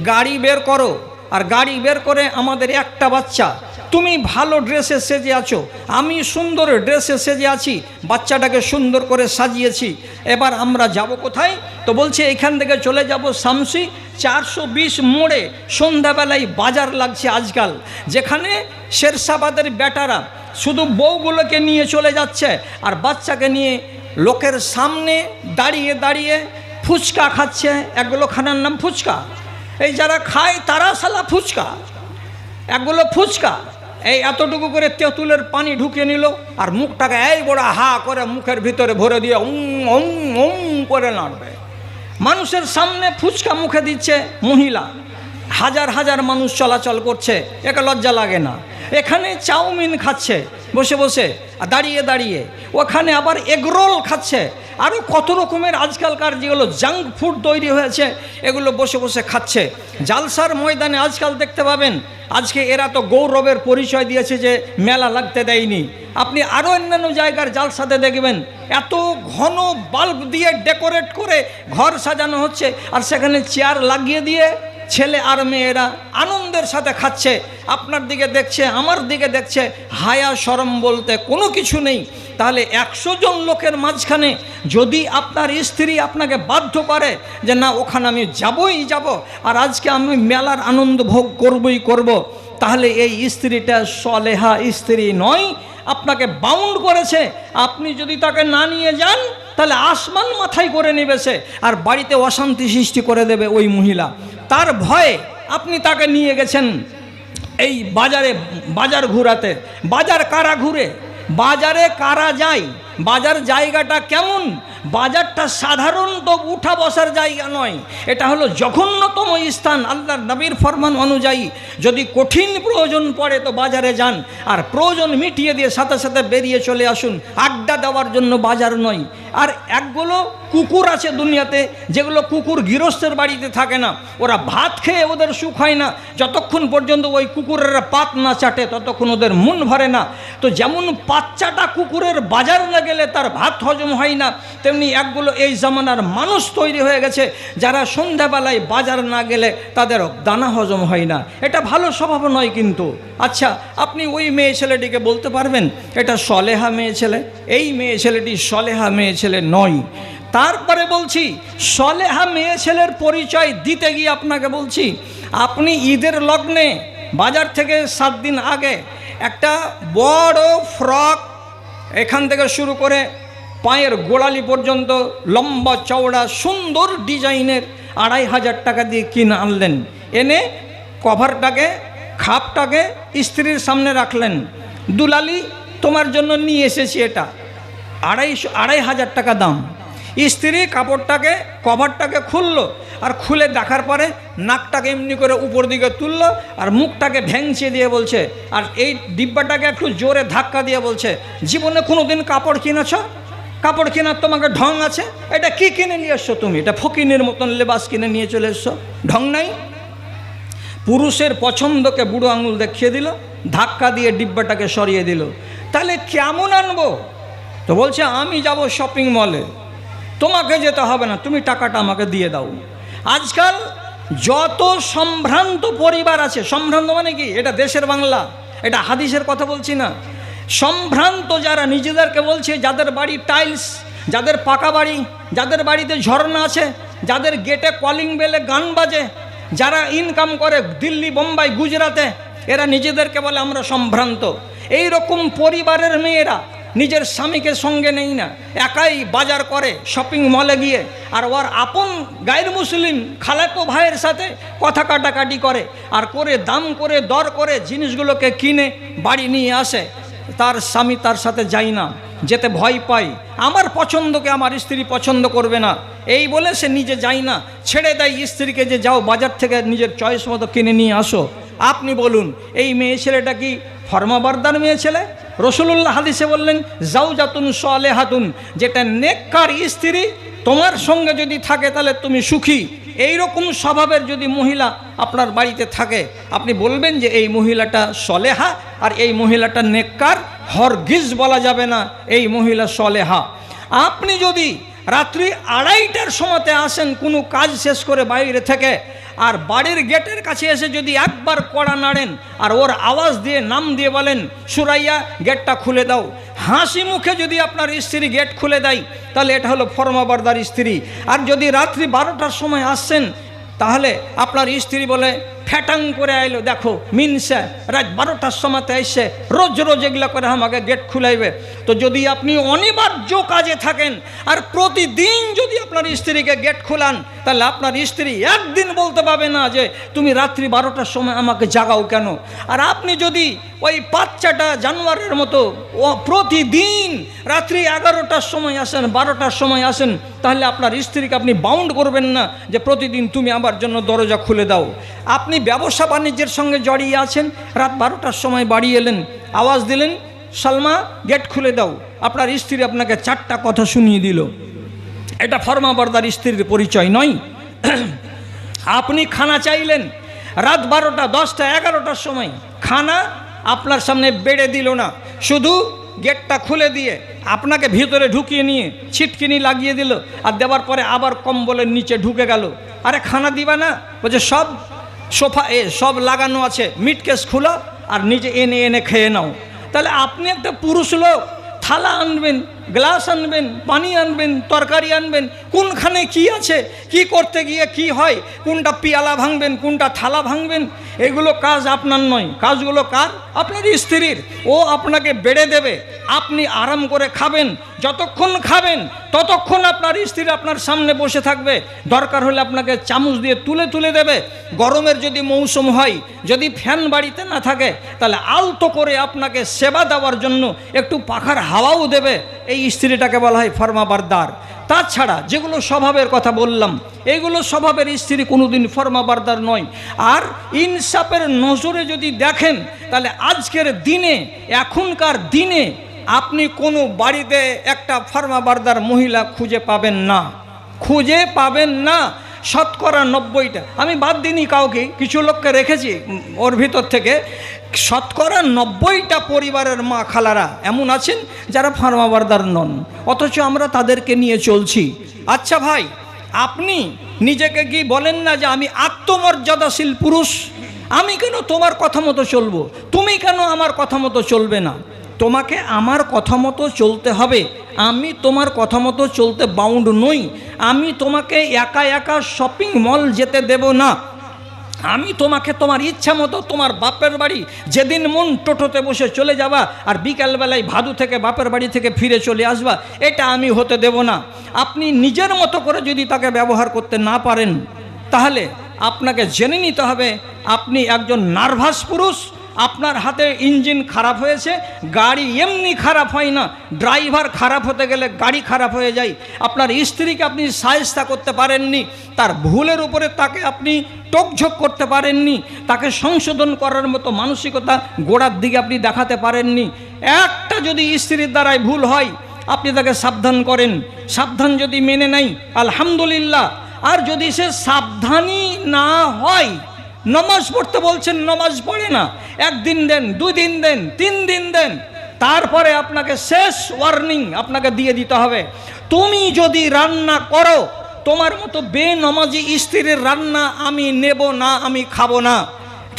গাড়ি বের করো, আর গাড়ি বের করে আমাদের একটা বাচ্চা, তুমি ভালো ড্রেসে সেজে আছো, আমি সুন্দর ড্রেসে সেজে আছি, বাচ্চাটাকে সুন্দর করে সাজিয়েছি, এবার আমরা যাব কোথায়? তো বলছে এখান থেকে চলে যাব শামসি 420 মোড়ে। সন্ধ্যাবেলায় বাজার লাগছে আজকাল, যেখানে শেরশাবাদের বেটারা শুধু বউগুলোকে নিয়ে চলে যাচ্ছে আর বাচ্চাকে নিয়ে লোকের সামনে দাঁড়িয়ে দাঁড়িয়ে ফুচকা খাচ্ছে। এগুলো খানার নাম ফুচকা। এই যারা খায় তারা শালা ফুচকা, এগুলো ফুচকা। এই এতটুকু করে তেঁতুলের পানি ঢুকে নিল আর মুখটাকে এই বড় হা করে মুখের ভিতরে ভরে দিয়ে করে নাড়বে। মানুষের সামনে ফুচকা মুখে দিচ্ছে মহিলা, হাজার হাজার মানুষ চলাচল করছে, একে লজ্জা লাগে না? এখানে চাউমিন খাচ্ছে বসে বসে দাঁড়িয়ে দাঁড়িয়ে, ওখানে আবার এগরোল খাচ্ছে, আরও কত রকমের আজকালকার যেগুলো জাঙ্ক ফুড তৈরি হয়েছে এগুলো বসে বসে খাচ্ছে। জালসার ময়দানে আজকাল দেখতে পাবেন, আজকে এরা তো গৌরবের পরিচয় দিয়েছে যে মেলা লাগতে দেয়নি। আপনি আরও অন্যান্য জায়গার জালসাতে দেখবেন এত ঘন বাল্ব দিয়ে ডেকোরেট করে ঘর সাজানো হচ্ছে, আর সেখানে চেয়ার লাগিয়ে দিয়ে ছেলে আর মেয়েরা আনন্দের সাথে খাচ্ছে। আপনার দিকে দেখছে, আমার দিকে দেখছে, হায়া শরম বলতে কোনো কিছু নেই। তাহলে 100 জন লোকের মাঝখানে যদি আপনার স্ত্রী আপনাকে বাধ্য করে যে না ওখানে আমি যাবই যাব, আর আজকে আমি মেলার আনন্দ ভোগ করবই করব, তাহলে এই স্ত্রীটা সলেহা স্ত্রী নয়, আপনাকে বাউন্ড করেছে। আপনি যদি তাকে না নিয়ে যান তাহলে আসমান মাথায় করে নেবে সে, আর বাড়িতে অশান্তি সৃষ্টি করে দেবে ওই মহিলা। তার ভয়ে আপনি তাকে নিয়ে গেছেন এই বাজার ঘুরাতে। বাজার কারা ঘুরে? বাজারে কারা যায়? বাজার জায়গাটা কেমন? বাজারটা সাধারণত উঠা বসার জায়গা নয়, এটা হলো জঘন্যতম স্থান। আল্লাহর নবীর ফরমান অনুযায়ী যদি কঠিন প্রয়োজন পড়ে তো বাজারে যান, আর প্রয়োজন মিটিয়ে দিয়ে সাথে সাথে বেরিয়ে চলে আসুন। আড্ডা দেওয়ার জন্য বাজার নয়। আর একগুলো কুকুর আছে দুনিয়াতে, যেগুলো কুকুর গৃহস্থের বাড়িতে থাকে না, ওরা ভাত খেয়ে ওদের সুখ হয় না, যতক্ষণ পর্যন্ত ওই কুকুরের পাত না চাটে ততক্ষণ ওদের মন ভরে না। তো যেমন পাত চাটা কুকুরের বাজার না গেলে তার ভাত হজম হয় না, তেমনি একগুলো এই জামানার মানুষ তৈরি হয়ে গেছে যারা সন্ধ্যাবেলায় বাজার না গেলে তাদের দানা হজম হয় না। এটা ভালো স্বভাব নয় কিন্তু। আচ্ছা, আপনি ওই মেয়ে ছেলেটিকে বলতে পারবেন এটা সলেহা মেয়ে ছেলে? এই মেয়ে ছেলেটি সলেহা মেয়ে ছেলে নয়। তারপরে বলছি, সলেহা মেয়ে ছেলের পরিচয় দিতে গিয়ে আপনাকে বলছি, আপনি ঈদের লগ্নে বাজার থেকে 7 দিন আগে একটা বড় ফ্রক, এখান থেকে শুরু করে পায়ের গোড়ালি পর্যন্ত লম্বা চওড়া সুন্দর ডিজাইনের 2500 টাকা দিয়ে কিনে আনলেন। এনে কভারটাকে খাপটাকে স্ত্রীর সামনে রাখলেন, দুলালি তোমার জন্য নিয়ে এসেছি, এটা 2500 টাকা দাম। স্ত্রী কাপড়টাকে কভারটাকে খুললো, আর খুলে দেখার পরে নাকটাকে এমনি করে উপর দিকে তুললো, আর মুখটাকে ভেঙচে দিয়ে বলছে, আর এই ডিব্বাটাকে একটু জোরে ধাক্কা দিয়ে বলছে, জীবনে কোনো দিন কাপড় কিনেছ? কাপড় কেনার তোমাকে ঢং আছে? এটা কি কিনে নিয়ে এসছো তুমি? এটা ফকিনের মতন লেবাস কিনে নিয়ে চলে এসছো, ঢং নাই। পুরুষের পছন্দকে বুড়ো আঙুল দেখিয়ে দিল, ধাক্কা দিয়ে ডিব্বাটাকে সরিয়ে দিল। তাহলে কেমন আনবো? তো বলছে আমি যাব শপিং মলে, তোমাকে যেতে হবে না, তুমি টাকাটা আমাকে দিয়ে দাও। আজকাল যত সম্ভ্রান্ত পরিবার আছে, সম্ভ্রান্ত মানে কি? এটা দেশের বাংলা, এটা হাদিসের কথা বলছি না। সম্ভ্রান্ত যারা নিজেদেরকে বলছে, যাদের বাড়ি টাইলস, যাদের পাকা বাড়ি, যাদের বাড়িতে ঝর্ণা আছে, যাদের গেটে কলিং বেলে গান বাজে, যারা ইনকাম করে দিল্লি, বোম্বাই, গুজরাতে, এরা নিজেদেরকে বলে আমরা সম্ভ্রান্ত। এই রকম পরিবারের মেয়েরা নিজের স্বামীকে সঙ্গে নেই না, একাই বাজার করে শপিং মলে গিয়ে, আর ওর আপন গায়ের মুসলিম খালাতো ভাইয়ের সাথে কথা কাটাকাটি করে, আর করে দাম করে দর করে জিনিসগুলোকে কিনে বাড়ি নিয়ে আসে। তার স্বামী তার সাথে যায় না, যেতে ভয় পায়, আমার পছন্দকে আমার স্ত্রী পছন্দ করবে না, এই বলে সে নিজে যায় না, ছেড়ে দেয় স্ত্রীকে যে যাও বাজার থেকে নিজের চয়েস মতো কিনে নিয়ে আসো। আপনি বলুন এই মেয়ে ছেলেটা কি ফরমাবারদার মেয়ে ছেলে? রসুলুল্লাহ হাদিসে বললেন জাওজাতুন সালেহাতুন, যেটা নেককার স্ত্রী তোমার সঙ্গে যদি থাকে তাহলে তুমি সুখী। এই রকম স্বভাবের যদি মহিলা আপনার বাড়িতে থাকে, আপনি বলবেন যে এই মহিলাটা সলেহা, আর এই মহিলাটা নেককার। হরগিজ বলা যাবে না এই মহিলা সলেহা। আপনি যদি রাত্রি 2:30টার সময়তে আসেন কোনো কাজ শেষ করে বাইরে থেকে, আর বাড়ির গেটের কাছে এসে যদি একবার কড়া নাড়েন আর ওর আওয়াজ দিয়ে নাম দিয়ে বলেন সুরাইয়া গেটটা খুলে দাও, হাসি মুখে যদি আপনার স্ত্রী গেট খুলে দেয় তাহলে এটা হলো ফরমাবারদার স্ত্রী। আর যদি রাত্রি 12টার সময় আসছেন তাহলে আপনার স্ত্রী বলে ফ্যাটাং করে আইলো, দেখো মিনসে রাত 12টার সময়তে এসে রোজ রোজ এগুলো করে আমাকে গেট খুলাইবে। তো যদি আপনি অনিবার্য কাজে থাকেন আর প্রতিদিন যদি আপনার স্ত্রীকে গেট খোলান, তাহলে আপনার স্ত্রী একদিন বলতে পারবে না যে তুমি রাত্রি 12টার সময় আমাকে জাগাও কেন। আর আপনি যদি ওই বাচ্চাটা জানোয়ারের মতো প্রতিদিন রাত্রি 11টার সময় আসেন, 12টার সময় আসেন, তাহলে আপনার স্ত্রীকে আপনি বাউন্ড করবেন না যে প্রতিদিন তুমি আমার জন্য দরজা খুলে দাও। আপনি ব্যবসা বাণিজ্যের সঙ্গে জড়িয়ে আছেন, রাত 12টার সময় বাড়ি এলেন, আওয়াজ দিলেন সালমা গেট খুলে দাও, আপনার স্ত্রী আপনাকে 4টা কথা শুনিয়ে দিল, এটা ফরমাবরদার স্ত্রীর পরিচয় নয়। আপনি খানা চাইলেন রাত 12টা 10টা 11টার সময়, খানা আপনার সামনে বেড়ে দিল না, শুধু গেটটা খুলে দিয়ে আপনাকে ভিতরে ঢুকিয়ে নিয়ে ছিটকিনি লাগিয়ে দিল, আর দেওয়ার পরে আবার কম্বলের নিচে ঢুকে গেল। আরে খানা দিবা না? বলছে সব সোফা সব লাগানো আছে, মিটকেস খুলো আর নিজে এনে এনে খেয়ে নাও। তাহলে আপনি একটা পুরুষ লোক, থালা আনবেন, গ্লাস আনবেন, পানি আনবেন, তরকারি আনবেন, কোনখানে কি আছে, কি করতে গিয়ে কি হয়, কোনটা পিয়ালা ভাঙবেন, কোনটা থালা ভাঙবেন, এগুলো কাজ আপনার নয়, কাজগুলো কার? আপনার স্ত্রীর। ও আপনাকে বেড়ে দেবে, আপনি আরাম করে খাবেন, যতক্ষণ খাবেন ততক্ষণ আপনার স্ত্রী আপনার সামনে বসে থাকবে, দরকার হলে আপনাকে চামচ দিয়ে তুলে তুলে দেবে। গরমের যদি মৌসুম হয়, যদি ফ্যান বাড়িতে না থাকে, তাহলে আলতো করে আপনাকে সেবা দেওয়ার জন্য একটু পাখার হাওয়াও দেবে। এই স্ত্রীটাকে বলা হয় ফরমাবরদার। তাছাড়া যেগুলো স্বভাবের কথা বললাম, এইগুলো স্বভাবের স্ত্রী কোনোদিন ফরমাবরদার নয়। আর ইনসাফের নজরে যদি দেখেন, তাহলে আজকের দিনে, এখনকার দিনে আপনি কোনো বাড়িতে একটা ফরমাবরদার মহিলা খুঁজে পাবেন না, খুঁজে পাবেন না। শতকরা 90টা, আমি বাদ দিইনি কাউকে, কিছু লোককে রেখেছি ওর ভিতর থেকে, শতকরা 90টা পরিবারের মা খালারা এমন আছেন যারা ফরমাবরদার নন, অথচ আমরা তাদেরকে নিয়ে চলছি। আচ্ছা ভাই, আপনি নিজেকে কি বলেন না যে আমি আত্মমর্যাদাশীল পুরুষ, আমি কেন তোমার কথা মতো চলবো, তুমি কেন আমার কথা মতো চলবে না? তোমাকে আমার কথা মতো চলতে হবে, আমি তোমার কথা মতো চলতে বাউন্ড নই। আমি তোমাকে একা একা শপিং মল যেতে দেব না, আমি তোমাকে তোমার ইচ্ছা মতো তোমার বাপের বাড়ি যেদিন মন টোটোতে বসে চলে যাবা, আর বিকালবেলায় ভাদু থেকে বাপের বাড়ি থেকে ফিরে চলে আসবা, এটা আমি হতে দেব না। আপনি নিজের মতো করে যদি তাকে ব্যবহার করতে না পারেন, তাহলে আপনাকে জেনে নিতে হবে আপনি একজন নার্ভাস পুরুষ। আপনার হাতে ইঞ্জিন খারাপ হয়েছে, গাড়ি এমনি খারাপ হয় না, ড্রাইভার খারাপ হতে গেলে গাড়ি খারাপ হয়ে যায়। আপনার স্ত্রীকে আপনি সাহায্য করতে পারেননি, তার ভুলের উপরে তাকে আপনি টকঝোক করতে পারেননি, তাকে সংশোধন করার মতো মানসিকতা গোড়ার দিকে আপনি দেখাতে পারেননি। একটা যদি স্ত্রীর দ্বারাই ভুল হয়, আপনি তাকে সাবধান করেন, সাবধান যদি মেনে নেয় আলহামদুলিল্লাহ। আর যদি সে সাবধানী না হয়, নমাজ পড়তে বলছেন, নমাজ পড়ে না, 1 দিন দেন, 2 দিন দেন, 3 দিন দেন, তারপরে আপনাকে শেষ ওয়ার্নিং আপনাকে দিয়ে দিতে হবে। তুমি যদি রান্না করো, তোমার মতো বেনমাজি স্ত্রীর রান্না আমি নেব না, আমি খাবো না,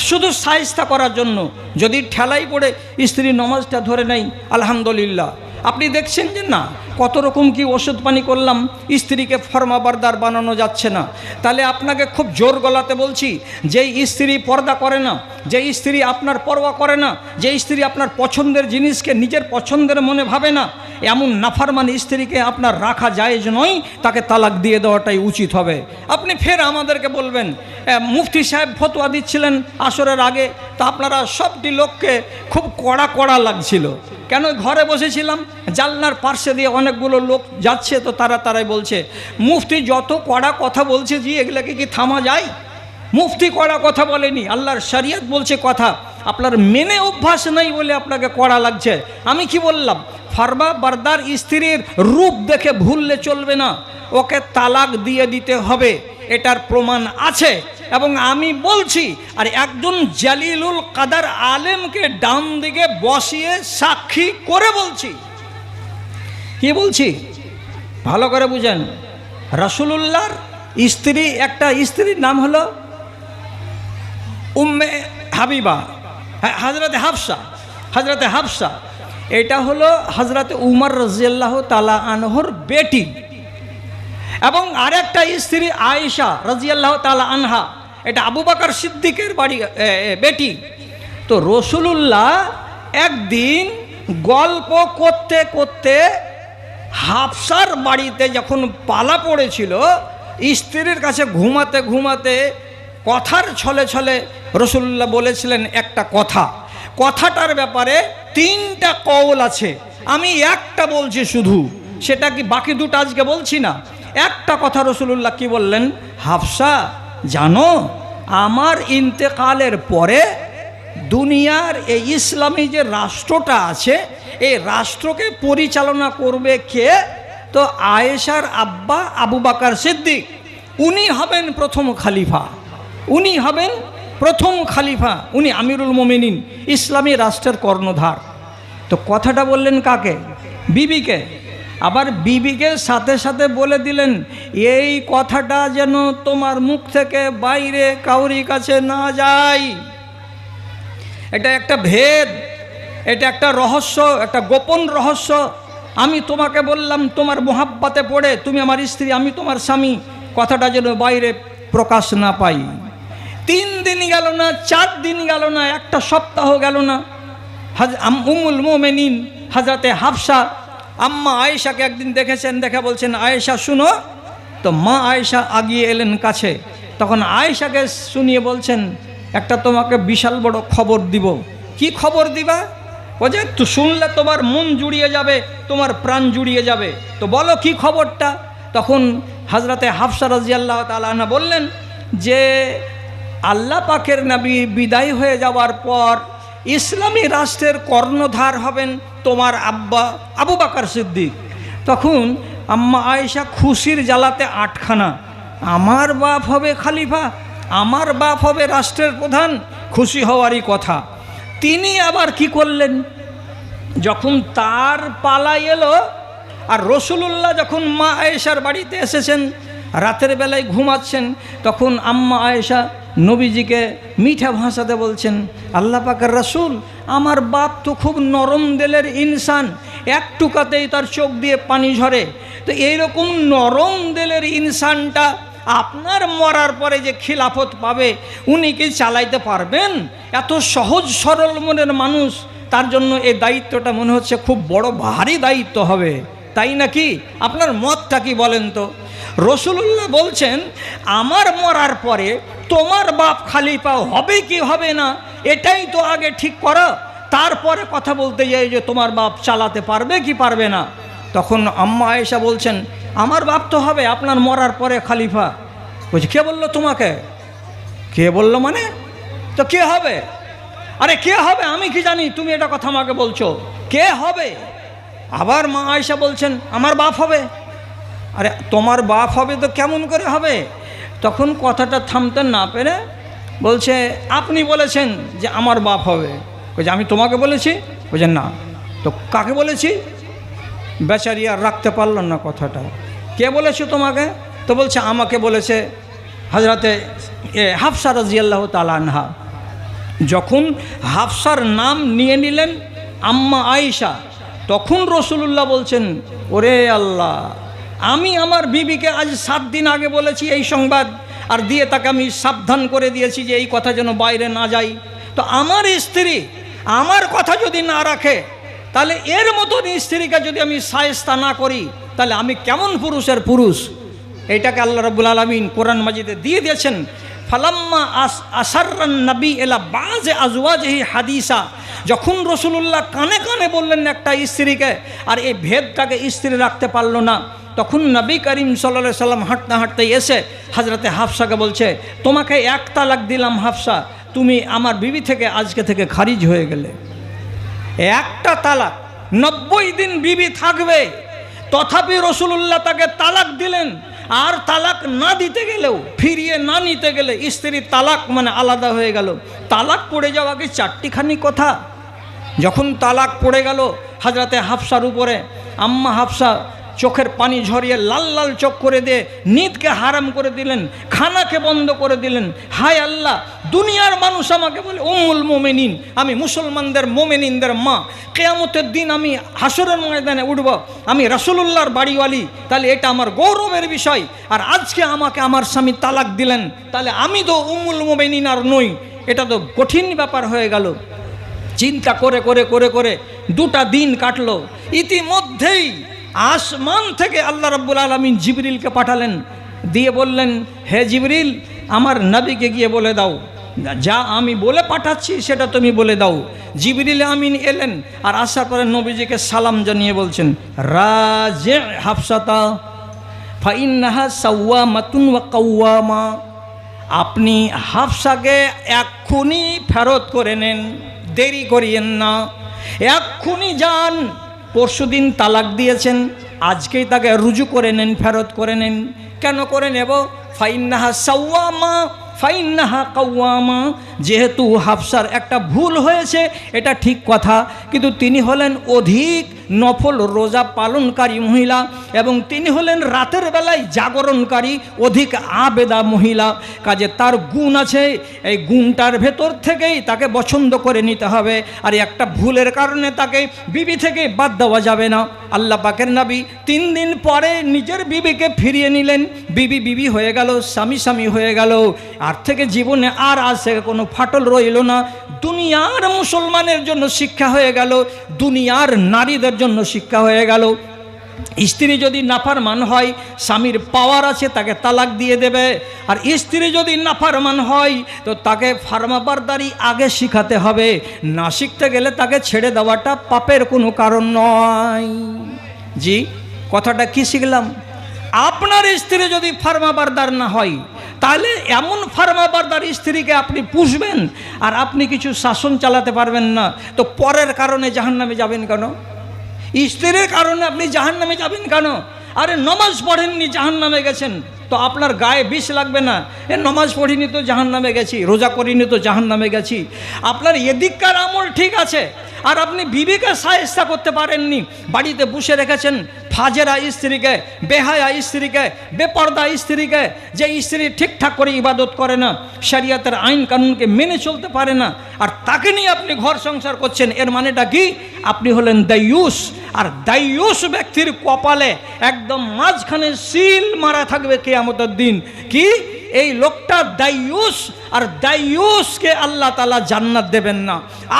শুধু সাইজটা করার জন্য। যদি ঠেলাই পড়ে স্ত্রী নমাজটা ধরে নেই, আলহামদুলিল্লাহ। আপনি দেখছেন যে না, কত রকম কি ওষুধ পানি করলাম, স্ত্রীকে ফরমাবরদার বানানো যাচ্ছে না। তাহলে আপনাকে খুব জোর গলাতে বলছি, যেই স্ত্রী পর্দা করে না, যেই স্ত্রী আপনার পরোয়া করে না, যেই স্ত্রী আপনার পছন্দের জিনিসকে নিজের পছন্দের মনে ভাবে না, এমন নাফরমান স্ত্রীকে আপনার রাখা জায়েজ নয়, তাকে তালাক দিয়ে দেওয়াটাই উচিত হবে। আপনি ফের আমাদেরকে বলবেন মুফতি সাহেব ফতোয়া দিচ্ছিলেন আসরের আগে, তা আপনারা সবটি লোককে খুব কড়া কড়া লাগছিল। কেন? ঘরে বসেছিলাম, জানলার পার্শ্বে দিয়ে অনেকগুলো লোক যাচ্ছে, তো তারাই বলছে মুফতি যত কড়া কথা বলছে, জি এগুলাকে কি থামা যায়? মুফতি কড়া কথা বলেনি, আল্লাহর শরিয়ত বলছে কথা, আপনার মেনে অভ্যাস নেই বলে আপনাকে কড়া লাগছে। আমি কি বললাম? ফরমাবরদার স্ত্রীর রূপ দেখে ভুললে চলবে না, ওকে তালাক দিয়ে দিতে হবে, এটার প্রমাণ আছে। এবং আমি বলছি, আর একজন জালিলুল কাদার আলেমকে ডান দিকে বসিয়ে সাক্ষী করে বলছি। কি বলছি ভালো করে বুঝেন। রাসূলুল্লাহর স্ত্রী, একটা স্ত্রীর নাম হলো উম্মে হাবিবা, হযরতে হাফসা, হযরতে হাফসা, এটা হলো হযরতে উমর রাদিয়াল্লাহু তাআলা আনহুর বেটি। এবং আরেকটা স্ত্রী আয়েশা রাদিয়াল্লাহু তাআলা আনহা, এটা আবু বকর সিদ্দিকের বেটি। তো রাসূলুল্লাহ একদিন গল্প করতে করতে হাফসার বাড়িতে যখন পালা পড়েছিল, স্ত্রীর কাছে ঘুমাতে ঘুমাতে কথার ছলে ছলে রাসূলুল্লাহ বলেছিলেন একটা কথা। কথাটার ব্যাপারে 3টা কওল আছে, আমি একটা বলছি শুধু, সেটা কি বাকি দুটো আজকে বলছি না। একটা কথা রাসূলুল্লাহ কি বললেন? হাফসা, জানো আমার ইন্তেকালের পরে দুনিয়ার এই ইসলামী যে রাষ্ট্রটা আছে, এই রাষ্ট্রকে পরিচালনা করবে কে? তো আয়েশার আব্বা আবু বকর সিদ্দিক উনি হবেন প্রথম খলিফা, উনি হবেন প্রথম খলিফা, উনি আমিরুল মোমিনিন, ইসলামী রাষ্ট্রের কর্ণধার। তো কথাটা বললেন কাকে? বিবিকে। আবার বিবিকে সাথে সাথে বলে দিলেন এই কথাটা যেন তোমার মুখ থেকে বাইরে কাউরি কাছে না যায়। এটা একটা ভেদ, এটা একটা রহস্য, একটা গোপন রহস্য। আমি তোমাকে বললাম তোমার মোহাব্বতে পড়ে, তুমি আমার স্ত্রী, আমি তোমার স্বামী, কথাটা যেন বাইরে প্রকাশ না পাই। 3 দিন গেল না, 4 দিন গেল না, একটা সপ্তাহ গেল না, উম্মুল মোমেনিন হযরতে হাফসা আম্মা আয়েশাকে একদিন দেখেছেন, দেখে বলছেন আয়েশা শুনো। তো মা আয়েশা আগিয়ে এলেন কাছে, তখন আয়েশাকে শুনিয়ে বলছেন একটা তোমাকে বিশাল বড় খবর দিব। কি খবর দিবা? বলছে তো শুনলে তোমার মন জুড়িয়ে যাবে, তোমার প্রাণ জুড়িয়ে যাবে। তো বলো কি খবরটা? তখন হযরতে হাফসা রাদিয়াল্লাহু তাআলা আনহা বললেন যে আল্লাহ পাকের নবী বিদায় হয়ে যাওয়ার পর ইসলামী রাষ্ট্রের কর্ণধার হবেন তোমার আব্বা আবু বকর সিদ্দিক। তখন আম্মা আয়েশা খুশির জ্বালাতে আটখানা, আমার বাপ হবে খলিফা, আমার বাপ হবে রাষ্ট্রের প্রধান, খুশি হওয়ারই কথা। তিনি আবার কি করলেন, যখন তার পালা এলো আর রাসূলুল্লাহ যখন মা আয়েশার বাড়িতে এসেছেন, রাতের বেলায় ঘুমাচ্ছেন, তখন আম্মা আয়েশা নবীজিকে মিঠা ভাষাতে বলছেন আল্লাহ পাকের রাসূল, আমার বাপ তো খুব নরম দিলের ইনসান, এক টুকাতেই তার চোখ দিয়ে পানি ঝরে। তো এইরকম নরম দিলের ইনসানটা আপনার মরার পরে যে খিলাফত পাবে, উনি কি চালাইতে পারবেন? এত সহজ সরল মনের মানুষ, তার জন্য এই দায়িত্বটা মনে হচ্ছে খুব বড় ভারী দায়িত্ব হবে, তাই নাকি? আপনার মতটা কি বলেন তো? রাসূলুল্লাহ বলছেন আমার মরার পরে তোমার বাপ খলিফা হবে কি হবে না, এটাই তো আগে ঠিক করো, তারপরে কথা বলতে যাই যে তোমার বাপ চালাতে পারবে কি পারবে না। তখন আম্মা আয়েশা বলছেন আমার বাপ তো হবে আপনার মরার পরে খলিফা। বলছে কে বললো তোমাকে? কে বললো মানে? তো কে হবে? আরে কে হবে আমি কি জানি, তুমি এটা কথা আমাকে বলছো, কে হবে? আবার মা আয়েশা বলছেন আমার বাপ হবে। আরে তোমার বাপ হবে তো কেমন করে হবে? তখন কথাটা থামতে না পেরে বলছে আপনি বলেছেন যে আমার বাপ হবে। বলছে আমি তোমাকে বলেছি? বলছে না। তো কাকে বলেছি? বেচারি আর রাখতে পারল না কথাটা। কে বলেছো তোমাকে? তো বলছে আমাকে বলেছে হযরতে হাফসা রাদিয়াল্লাহু তাআলা আনহা। যখন হাফসার নাম নিয়ে নিলেন আম্মা আয়েশা, তখন রাসূলুল্লাহ বলছেন ওরে আল্লাহ, আমি আমার বিবিকে আজ 7 দিন আগে বলেছি এই সংবাদ, আর দিয়ে তাকে আমি সাবধান করে দিয়েছি যে এই কথা যেন বাইরে না যায়। তো আমার স্ত্রী আমার কথা যদি না রাখে, তাহলে এর মতন স্ত্রীকে যদি আমি শায়েস্তা না করি, তাহলে আমি কেমন পুরুষের পুরুষ? এইটাকে আল্লাহ রাব্বুল আলামিন কোরআন মাজিদে দিয়ে দিয়েছেন। ফালাম্মা আসাররান নবী ইলা বাযি আজওয়াজিহি হাদিসা, যখন রাসূলুল্লাহ কানে কানে বললেন একটা স্ত্রীকে, আর এই ভেদটাকে স্ত্রী রাখতে পারল না, তখন নবী করিম সাল্লাল্লাহু আলাইহি সাল্লাম হাঁটতে হাঁটতে এসে হযরতে হাফসাকে বলছে তোমাকে 1 তালাক দিলাম হাফসা, তুমি আমার বিবি থেকে আজকে থেকে খারিজ হয়ে গেলে। একটা তালাক, 90 দিন বিবি থাকবে, তথাপি রাসূলুল্লাহ তাকে তালাক দিলেন। আর তালাক না দিতে গেলেও, ফিরিয়ে না নিতে গেলে স্ত্রীর তালাক মানে আলাদা হয়ে গেল। তালাক পড়ে যাওয়া কি 4টিখানি কথা? যখন তালাক পড়ে গেল হযরতে হাফসার উপরে, আম্মা হাফসা চোখের পানি ঝরিয়ে লাল লাল চোখ করে দিয়ে নিদকে হারাম করে দিলেন, খানাকে বন্ধ করে দিলেন। হায় আল্লাহ, দুনিয়ার মানুষ আমাকে বলে উম্মুল মোমেনিন, আমি মুসলমানদের মোমেনিনদের মা, কিয়ামতের দিন আমি হাসরের ময়দানে উঠব, আমি রাসূলুল্লাহর বাড়িওয়ালি, তাহলে এটা আমার গৌরবের বিষয়। আর আজকে আমাকে আমার স্বামী তালাক দিলেন, তাহলে আমি তো উম্মুল মোমেনিন আর নই। এটা তো কঠিন ব্যাপার হয়ে গেল। চিন্তা করে করে করে করে 2টা দিন কাটলো। ইতিমধ্যেই আসমান থেকে আল্লাহ রাব্বুল আলামিন জিবরিলকে পাঠালেন, দিয়ে বললেন হে জিবরিল, আমার নবীকে গিয়ে বলে দাও, যা আমি বলে পাঠাচ্ছি সেটা তুমি বলে দাও। জিবরিল আমিন এলেন, আর আসার পরে নবীজিকে সালাম জানিয়ে বলছেন রাজি হাফসাতা ফাইন্নাহা সাওয়ামাতুন ওয়া কাওয়ামা, আপনি হাফসাকে এক্ষুনি ফেরত করে নেন, দেরি করিয়েন না, এক্ষুনি যান। পরশুদিন তালাক দিয়েছেন, আজকেই তাকে রুজু করে নেন, ফেরত করে নেন। কেন করে নেব? ফাইন্নাহা সাওয়ামা ফাইন্নাহা কাওয়ামা। যেহেতু হাফসার একটা ভুল হয়েছে, এটা ঠিক কথা, কিন্তু তিনি হলেন অধিক নফল রোজা পালনকারী মহিলা এবং তিনি হলেন রাতের বেলায় জাগরণকারী অধিক আবেদা মহিলা। কাজে তার গুণ আছে, এই গুণটার ভেতর থেকেই তাকে পছন্দ করে নিতে হবে। আর একটা ভুলের কারণে তাকে বিবি থেকে বাদ দেওয়া যাবে না। আল্লাহ পাকের নবী 3 দিন পরে নিজের বিবিকে ফিরিয়ে নিলেন। বিবি বিবি হয়ে গেল, স্বামী স্বামী হয়ে গেল। আর থেকে জীবনে আর আসে কোনো ফাটল রইল না। দুনিয়ার মুসলমানের জন্য শিক্ষা হয়ে গেল, দুনিয়ার নারীদের জন্য শিক্ষা হয়ে গেল। স্ত্রী যদি নাফরমান হয়, স্বামীর পাওয়ার আছে তাকে তালাক দিয়ে দেবে। আর স্ত্রী যদি নাফরমান হয় তো তাকে ফার্মাবারদারি আগে শিখাতে হবে। না শিখতে গেলে তাকে ছেড়ে দেওয়াটা পাপের কোনো কারণ নয়। জি, কথাটা কি শিখলাম? আপনার স্ত্রী যদি ফার্মাবারদার না হয়, তাহলে এমন ফার্মাবারদার স্ত্রীকে আপনি পুষবেন আর আপনি কিছু শাসন চালাতে পারবেন না। তো পরের কারণে জাহান্নামে যাবেন কেন? স্ত্রীর কারণে আপনি জাহান্নামে যাবেন কেন? আরে নমাজ পড়েননি, জাহান্নামে গেছেন, তো আপনার গায়ে বিষ লাগবে না? এ নমাজ পড়িনি তো জাহান্নামে গেছি, রোজা করিনি তো জাহান্নামে গেছি। আপনার এদিককার আমল ঠিক আছে, আর আপনি বিবিকে সায়স্তা করতে পারেননি, বাড়িতে বসে রেখেছেন ফাজেরা স্ত্রীকে, বেহায়া স্ত্রীকে, বেপর্দা স্ত্রীকে, যে স্ত্রী ঠিকঠাক করে ইবাদত করে না, শরিয়তের আইন কানুনকে মেনে চলতে পারে না, আর তাকে নিয়ে আপনি ঘর সংসার করছেন। এর মানেটা কি? আপনি হলেন দাইয়ুস। আর দাইয়ুস ব্যক্তির কপালে একদম মাঝখানে সিল মারা থাকবে কিয়ামতের দিন। কি? এই লোকটা দাইয়ুস, আর দাইয়ুসকে আল্লাহ তাআলা জান্নাত দেবেন না।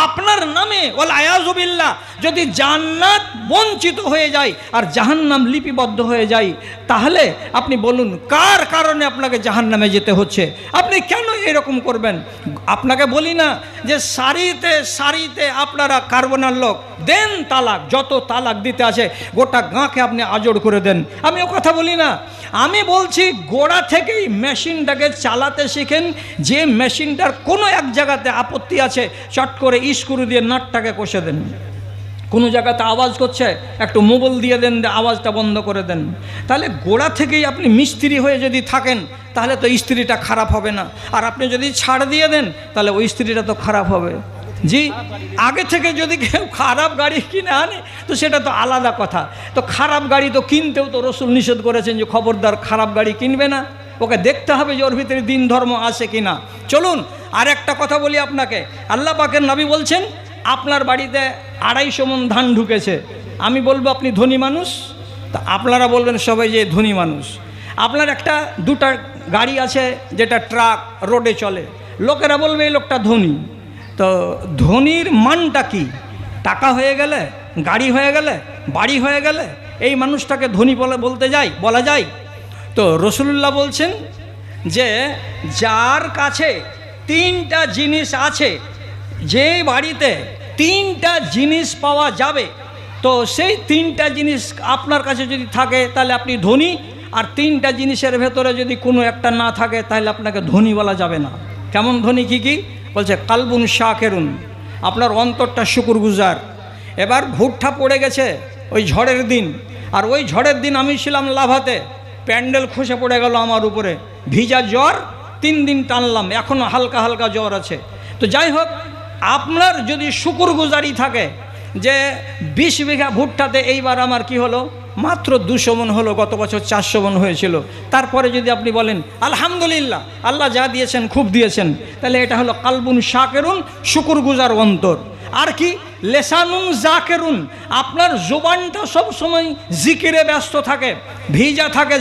আপনার নামে ওয়াল আয়াযু বিল্লাহ যদি জান্নাত বঞ্চিত হয়ে যায় আর জাহান্নাম লিপিবদ্ধ হয়ে যায়, তাহলে আপনি বলুন কার কারণে আপনাকে জাহান্নামে যেতে হচ্ছে? আপনি কেন এরকম করবেন? আপনাকে বলি না যে সারিতে সারিতে আপনারা কার্বনার লোক দেন তালাক, যত তালাক দিতে আছে গোটা গাঁকে আপনি আজড় করে দেন। আমি ও কথা বলি না, আমি বলছি গোড়া থেকেই মেশিনটাকে চালাতে শিখেন। যে মেশিনটার কোনো এক জায়গাতে আপত্তি আছে, চট করে স্ক্রু দিয়ে নাটটাকে কষে দেন। কোনো জায়গাতে আওয়াজ করছে, একটু মোবল দিয়ে দেন, আওয়াজটা বন্ধ করে দেন। তাহলে গোড়া থেকেই আপনি মিস্ত্রি হয়ে যদি থাকেন, তাহলে তো স্ত্রীটা খারাপ হবে না। আর আপনি যদি ছাড় দিয়ে দেন, তাহলে ওই স্ত্রীটা তো খারাপ হবে। জি, আগে থেকে যদি কেউ খারাপ গাড়ি কিনে আনে তো সেটা তো আলাদা কথা। তো খারাপ গাড়ি তো কিনতেও তো রসুল নিষেধ করেছেন যে খবরদার খারাপ গাড়ি কিনবে না, ওকে দেখতে হবে যে ওর ভিতরে দিন ধর্ম আছে কিনা। চলুন আর একটা কথা বলি আপনাকে। আল্লাহ পাকের নবী বলছেন আপনার বাড়িতে 250 মণ ধান ঢুকেছে, আমি বলবো আপনি ধনী মানুষ, তা আপনারা বলবেন সবাই যে ধনী মানুষ। আপনার একটা দুটা গাড়ি আছে যেটা ট্রাক রোডে চলে, লোকেরা বলবে এই লোকটা ধনী। তো ধনীর মানটা কি? টাকা হয়ে গেলে, গাড়ি হয়ে গেলে, বাড়ি হয়ে গেলে এই মানুষটাকে ধনী বলা যায়? তো রসুলুল্লাহ বলছেন যে যার কাছে 3টা জিনিস আছে, যে বাড়িতে 3টা জিনিস পাওয়া যাবে, তো সেই 3টা জিনিস আপনার কাছে যদি থাকে তাহলে আপনি ধনী। আর 3টা জিনিসের ভেতরে যদি কোনো একটা না থাকে তাহলে আপনাকে ধনী বলা যাবে না। কেমন ধনী? কি কি বলছে? কালবুন শাকেরুন, আপনার অন্তরটা শুকরগুজার। এবার ভুট্টা পড়ে গেছে ওই ঝড়ের দিন, আর ওই ঝড়ের দিন আমি ছিলাম লাভাতে, প্যান্ডেল খসে পড়ে গেল আমার উপরে, ভিজা জ্বর, 3 দিন টানলাম, এখনও হালকা হালকা জ্বর আছে। তো যাই হোক, আপনার যদি শুকরগুজারি থাকে যে 20 বিঘা ভুট্টাতে এইবার আমার কি হলো, মাত্র 200 মণ হলো, গত বছর 400 মণ হয়েছিল, তারপরে যদি আপনি বলেন আলহামদুলিল্লাহ আল্লাহ যা দিয়েছেন খুব দিয়েছেন, তাহলে এটা হলো কালবুন শাকেরুন, শুকরগুজার অন্তর। আর কি? লেসানুন জাকেরুন, আপনার জুবানটা সব সময় জিকিরে ব্যস্ত থাকে, ভিজা থাকে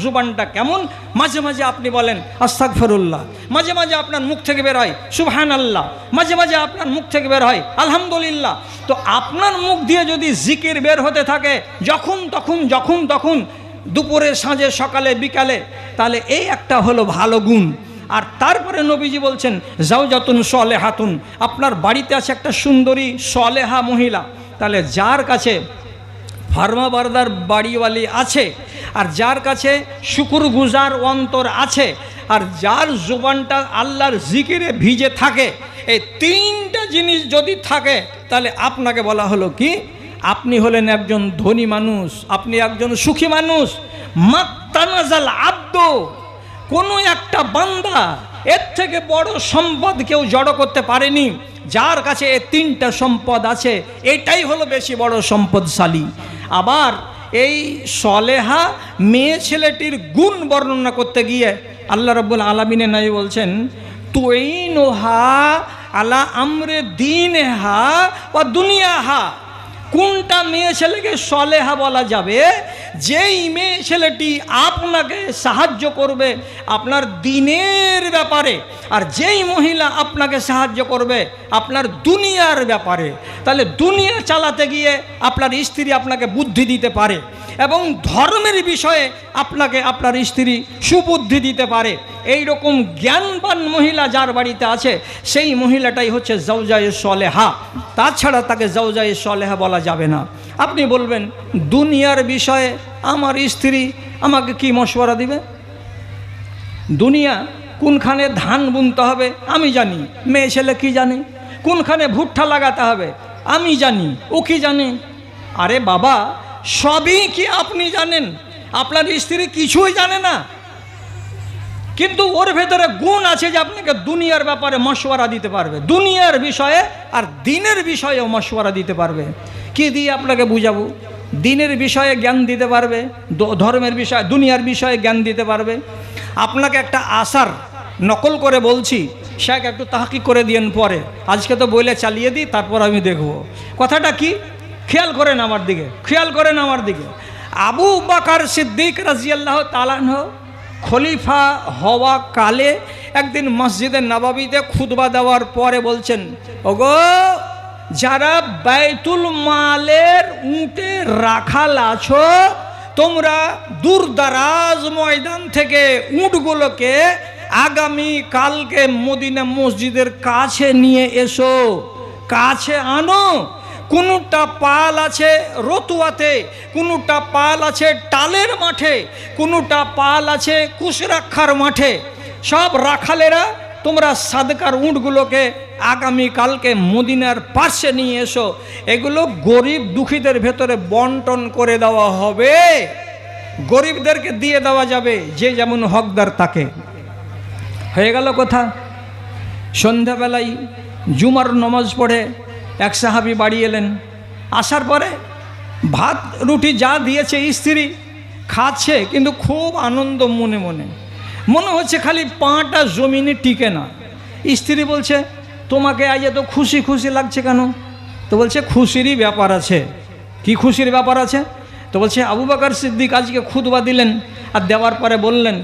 জুবানটা। কেমন? মাঝে মাঝে আপনি বলেন আস্তাগফিরুল্লাহ, মাঝে মাঝে আপনার মুখ থেকে বের হয় সুবহানাল্লাহ, মাঝে মাঝে আপনার মুখ থেকে বের হয় আলহামদুলিল্লাহ। তো আপনার মুখ দিয়ে যদি জিকির বের হতে থাকে যখন তখন, দুপুরে, সাঁঝে, সকালে, বিকালে, তাহলে এই একটা হলো ভালো গুণ। আর তারপরে নবীজি বলছেন জাওজাতুন সলেহাতুন, আপনার বাড়িতে আছে একটা সুন্দরী সলেহা মহিলা। তাহলে যার কাছে ফার্মাবারদার বাড়িওয়ালি আছে, আর যার কাছে শুকরগুজার অন্তর আছে, আর যার জুবানটা আল্লাহর জিকিরে ভিজে থাকে, এই 3টা জিনিস যদি থাকে তাহলে আপনাকে বলা হলো কি? আপনি হলেন একজন ধনী মানুষ, আপনি একজন সুখী মানুষ। মাত্তানাজাল আব্দ, কোনো একটা বান্দা এর থেকে বড় সম্পদ কেউ জড়ো করতে পারেনি। যার কাছে এই তিনটা সম্পদ আছে, এটাই হলো বেশি বড় সম্পদশালী। আবার এই সলেহা মেয়ে ছেলেটির গুণ বর্ণনা করতে গিয়ে আল্লাহ রাব্বুল আলামিনের নবী বলছেন, তুইনুহা আলা আমরে দীনহা ওয়া দুনিয়াহা। কোনটা মেয়ে ছেলেকে সলেহা বলা যাবে? যেই মেয়ে ছেলেটি আপনাকে সাহায্য করবে আপনার দিনের ব্যাপারে, আর যেই মহিলা আপনাকে সাহায্য করবে আপনার দুনিয়ার ব্যাপারে। তাহলে দুনিয়া চালাতে গিয়ে আপনার স্ত্রী আপনাকে বুদ্ধি দিতে পারে, এবং ধর্মের বিষয়ে আপনাকে আপনার স্ত্রী সুবুদ্ধি দিতে পারে। এই রকম জ্ঞানবান মহিলা যার বাড়িতে আছে, সেই মহিলাটাই হচ্ছে জাওজায়ে সলেহা। তাছাড়া তাকে জাওজায়ে সলেহা বলা যাবে না। আপনি বলবেন, দুনিয়ার বিষয়ে আমার স্ত্রী আমাকে কি মশওয়ারা দিবে? দুনিয়া কোনখানে ধান বুনতে হবে আমি জানি, মেয়ে ছেলে কি জানে? কোনখানে ভুট্টা লাগাতে হবে আমি জানি, ও কি জানে? আরে বাবা, সবই কি আপনি জানেন? আপনার স্ত্রী কিছুই জানে না, কিন্তু ওর ভেতরে গুণ আছে যে আপনাকে দুনিয়ার ব্যাপারে মশওয়ারা দিতে পারবে, দুনিয়ার বিষয়ে আর দিনের বিষয়েও মশওয়ারা দিতে পারবে। কি দিয়ে আপনাকে বুঝাবো? দিনের বিষয়ে জ্ঞান দিতে পারবে, ধর্মের বিষয়ে, দুনিয়ার বিষয়ে জ্ঞান দিতে পারবে। আপনাকে একটা আসার নকল করে বলছি, শেখ একটু তাহকিক করে দিয়েন পরে, আজকে তো বইলে চালিয়ে দিই, তারপর আমি দেখব কথাটা কি। খেয়াল করেন আমার দিকে, খেয়াল করেন আমার দিকে। আবু বকর সিদ্দিক রাদিয়াল্লাহু তাআলা আনহু খলিফা হওয়া কালে একদিন মসজিদে নববীতে খুতবা দেওয়ার পরে বলছেন, ওগো যারা বাইতুল মালের উটে রাখাল আছো, তোমরা দূর দারাজ ময়দান থেকে উটগুলোকে আগামী কালকে মদিনা মসজিদের কাছে নিয়ে এসো, কাছে আনো। কোনোটা পাল আছে রতুয়াতে, কোনোটা পাল আছে টালের মাঠে, কোনোটা পাল আছে কুশরাক্ষার মাঠে। সব রাখালেরা তোমরা সাদকার উটগুলোকে আগামী কালকে মদিনার পাশে নিয়ে এসো, এগুলো গরিব দুঃখীদের ভেতরে বন্টন করে দেওয়া হবে, গরিবদেরকে দিয়ে দেওয়া যাবে, যে যেমন হকদার তাকে। হয়ে গেল কথা। সন্ধ্যাবেলায় জুমার নমাজ পড়ে এক সাহাবী বাড়ি এলেন। আসার পরে ভাত রুটি যা দিয়েছে স্ত্রী খাচ্ছে, কিন্তু খুব আনন্দ মনে মনে, মনে হচ্ছে খালি পাটা জমিনে টিকে না। স্ত্রী বলছে, তোমাকে আজ এত খুশি খুশি লাগছে কেন? তো বলছে, খুশিরই ব্যাপার আছে। কি খুশির ব্যাপার আছে? তো বলছে, আবু বকর সিদ্দিক আজকে খুতবা দিলেন, আর দেওয়ার পরে বললেন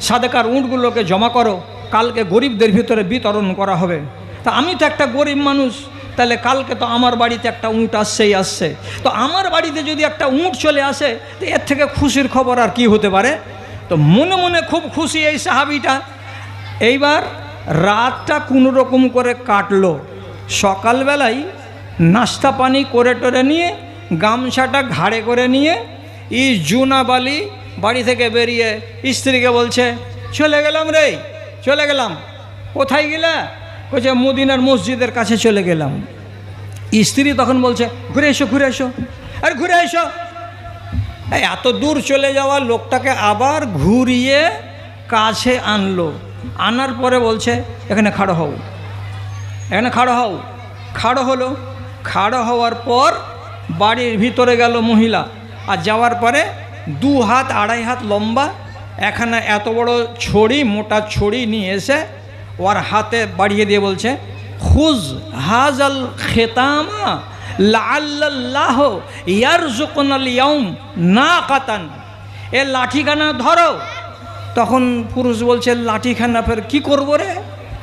সাদেকার উটগুলোকে জমা করো, কালকে গরিবদের ভিতরে বিতরণ করা হবে। তা আমি তো একটা গরিব মানুষ, তাহলে কালকে তো আমার বাড়িতে একটা উট আসছেই আসছে, তো আমার বাড়িতে যদি একটা উট চলে আসে, তো এর থেকে খুশির খবর আর কি হতে পারে? তো মনে মনে খুব খুশি এই সাহাবিটা। এইবার রাতটা কোনো রকম করে কাটলো। সকালবেলায় নাস্তা পানি করে টোরে নিয়ে, গামছাটা ঘাড়ে করে নিয়ে জুনাবালি বাড়ি থেকে বেরিয়ে স্ত্রীকে বলছে, চলে গেলাম রে, চলে গেলাম। কোথায় গেলা? বলছে, মদিনার মসজিদের কাছে চলে গেলাম। স্ত্রী তখন বলছে, ঘুরে এসো, ঘুরে এসো, আর ঘুরে এসো। এত দূর চলে যাওয়া লোকটাকে আবার ঘুরিয়ে কাছে আনলো। আনার পরে বলছে, এখানে খাড়ো হও, এখানে খাড়ো হও। খাড়ো হলো। খাড়ো হওয়ার পর বাড়ির ভিতরে গেল মহিলা, আর যাওয়ার পরে 2 হাত 2.5 হাত লম্বা এখানে এত বড় ছড়ি, মোটা ছড়ি নিয়ে এসে ওর হাতে বাড়িয়ে দিয়ে বলছে, খুজ হাজাল খেতামা লাআল্লাল্লাহ ইয়ারযুকুনাল ইয়াউম নাকাতান। এ লাঠিখানা ধরো। তখন পুরুষ বলছে, লাঠিখানা ফের কি করবো রে?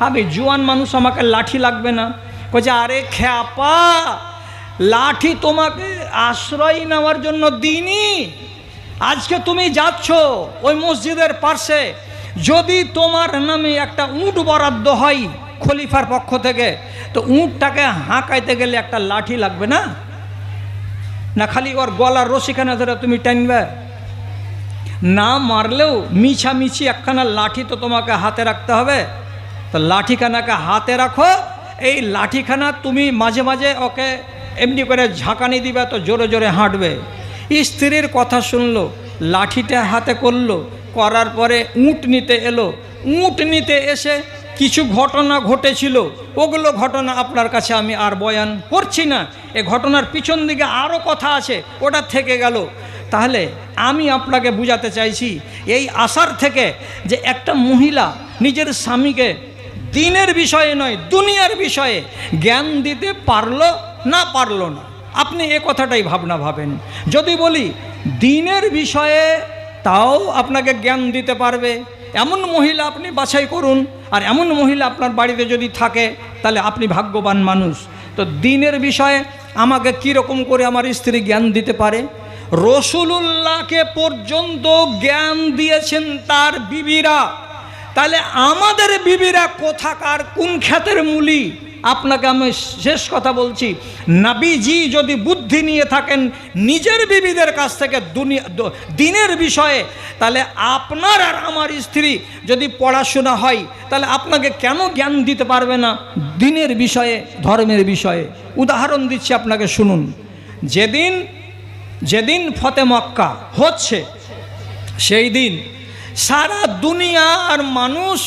আমি জোয়ান মানুষ, আমাকে লাঠি লাগবে না। বলছে, আরে খ্যাপা, লাঠি তোমাকে আশ্রয় নেওয়ার জন্য দিইনি। আজকে তুমি যাচ্ছ ওই মসজিদের পাশে, যদি তোমার নামে একটা উট বরাদ্দ হয় খলিফার পক্ষ থেকে, তো উটটাকে হাঁকাইতে গেলে একটা লাঠি লাগবে না? না খালি ওর গলার রশিখানা ধরে তুমি টানবে? না মারলেও মিছামিছি একখানা লাঠি তো তোমাকে হাতে রাখতে হবে। তো লাঠিখানাকে হাতে রাখো। এই লাঠিখানা তুমি মাঝে মাঝে ওকে এমনি করে ঝাঁকানি দিবে তো জোরে জোরে হাঁটবে। স্ত্রীর কথা শুনলো, লাঠিটা হাতে করলো, করার পরে উট নিতে এলো। উট নিতে এসে কিছু ঘটনা ঘটেছিল, ওগুলো ঘটনা আপনার কাছে আমি আর বয়ান করছি না। এ ঘটনার পিছন দিকে আরও কথা আছে, ওটা থেকে গেল। তাহলে আমি আপনাকে বুঝাতে চাইছি এই আশার থেকে যে একটা মহিলা নিজের স্বামীকে দিনের বিষয়ে নয় দুনিয়ার বিষয়ে জ্ঞান দিতে পারলো না পারলো না, আপনি এ কথাটাই ভাবনা ভাবেন। যদি বলি দিনের বিষয়ে তাও আপনাকে জ্ঞান দিতে পারবে এমন মহিলা আপনি বাছাই করুন, আর এমন মহিলা আপনার বাড়িতে যদি থাকে তাহলে আপনি ভাগ্যবান মানুষ। তো দিনের বিষয়ে আমাকে কীরকম করে আমার স্ত্রী জ্ঞান দিতে পারে? রসুলুল্লাহকে পর্যন্ত জ্ঞান দিয়েছেন তার বিবিরা, তাহলে আমাদের বিবিরা কোথাকার কোন খ্যাতের মূলি? আপনাকে আমি শেষ কথা বলছি, নবীজি যদি বুদ্ধি নিয়ে থাকেন নিজের বিবিদের কাছ থেকে দিনের বিষয়ে, তাহলে আপনার আর আমার স্ত্রী যদি পড়াশোনা হয় তাহলে আপনাকে কেন জ্ঞান দিতে পারবে না দিনের বিষয়ে, ধর্মের বিষয়ে? উদাহরণ দিচ্ছি আপনাকে, শুনুন। যেদিন ফতে মক্কা হচ্ছে সেই দিন সারা দুনিয়ার মানুষ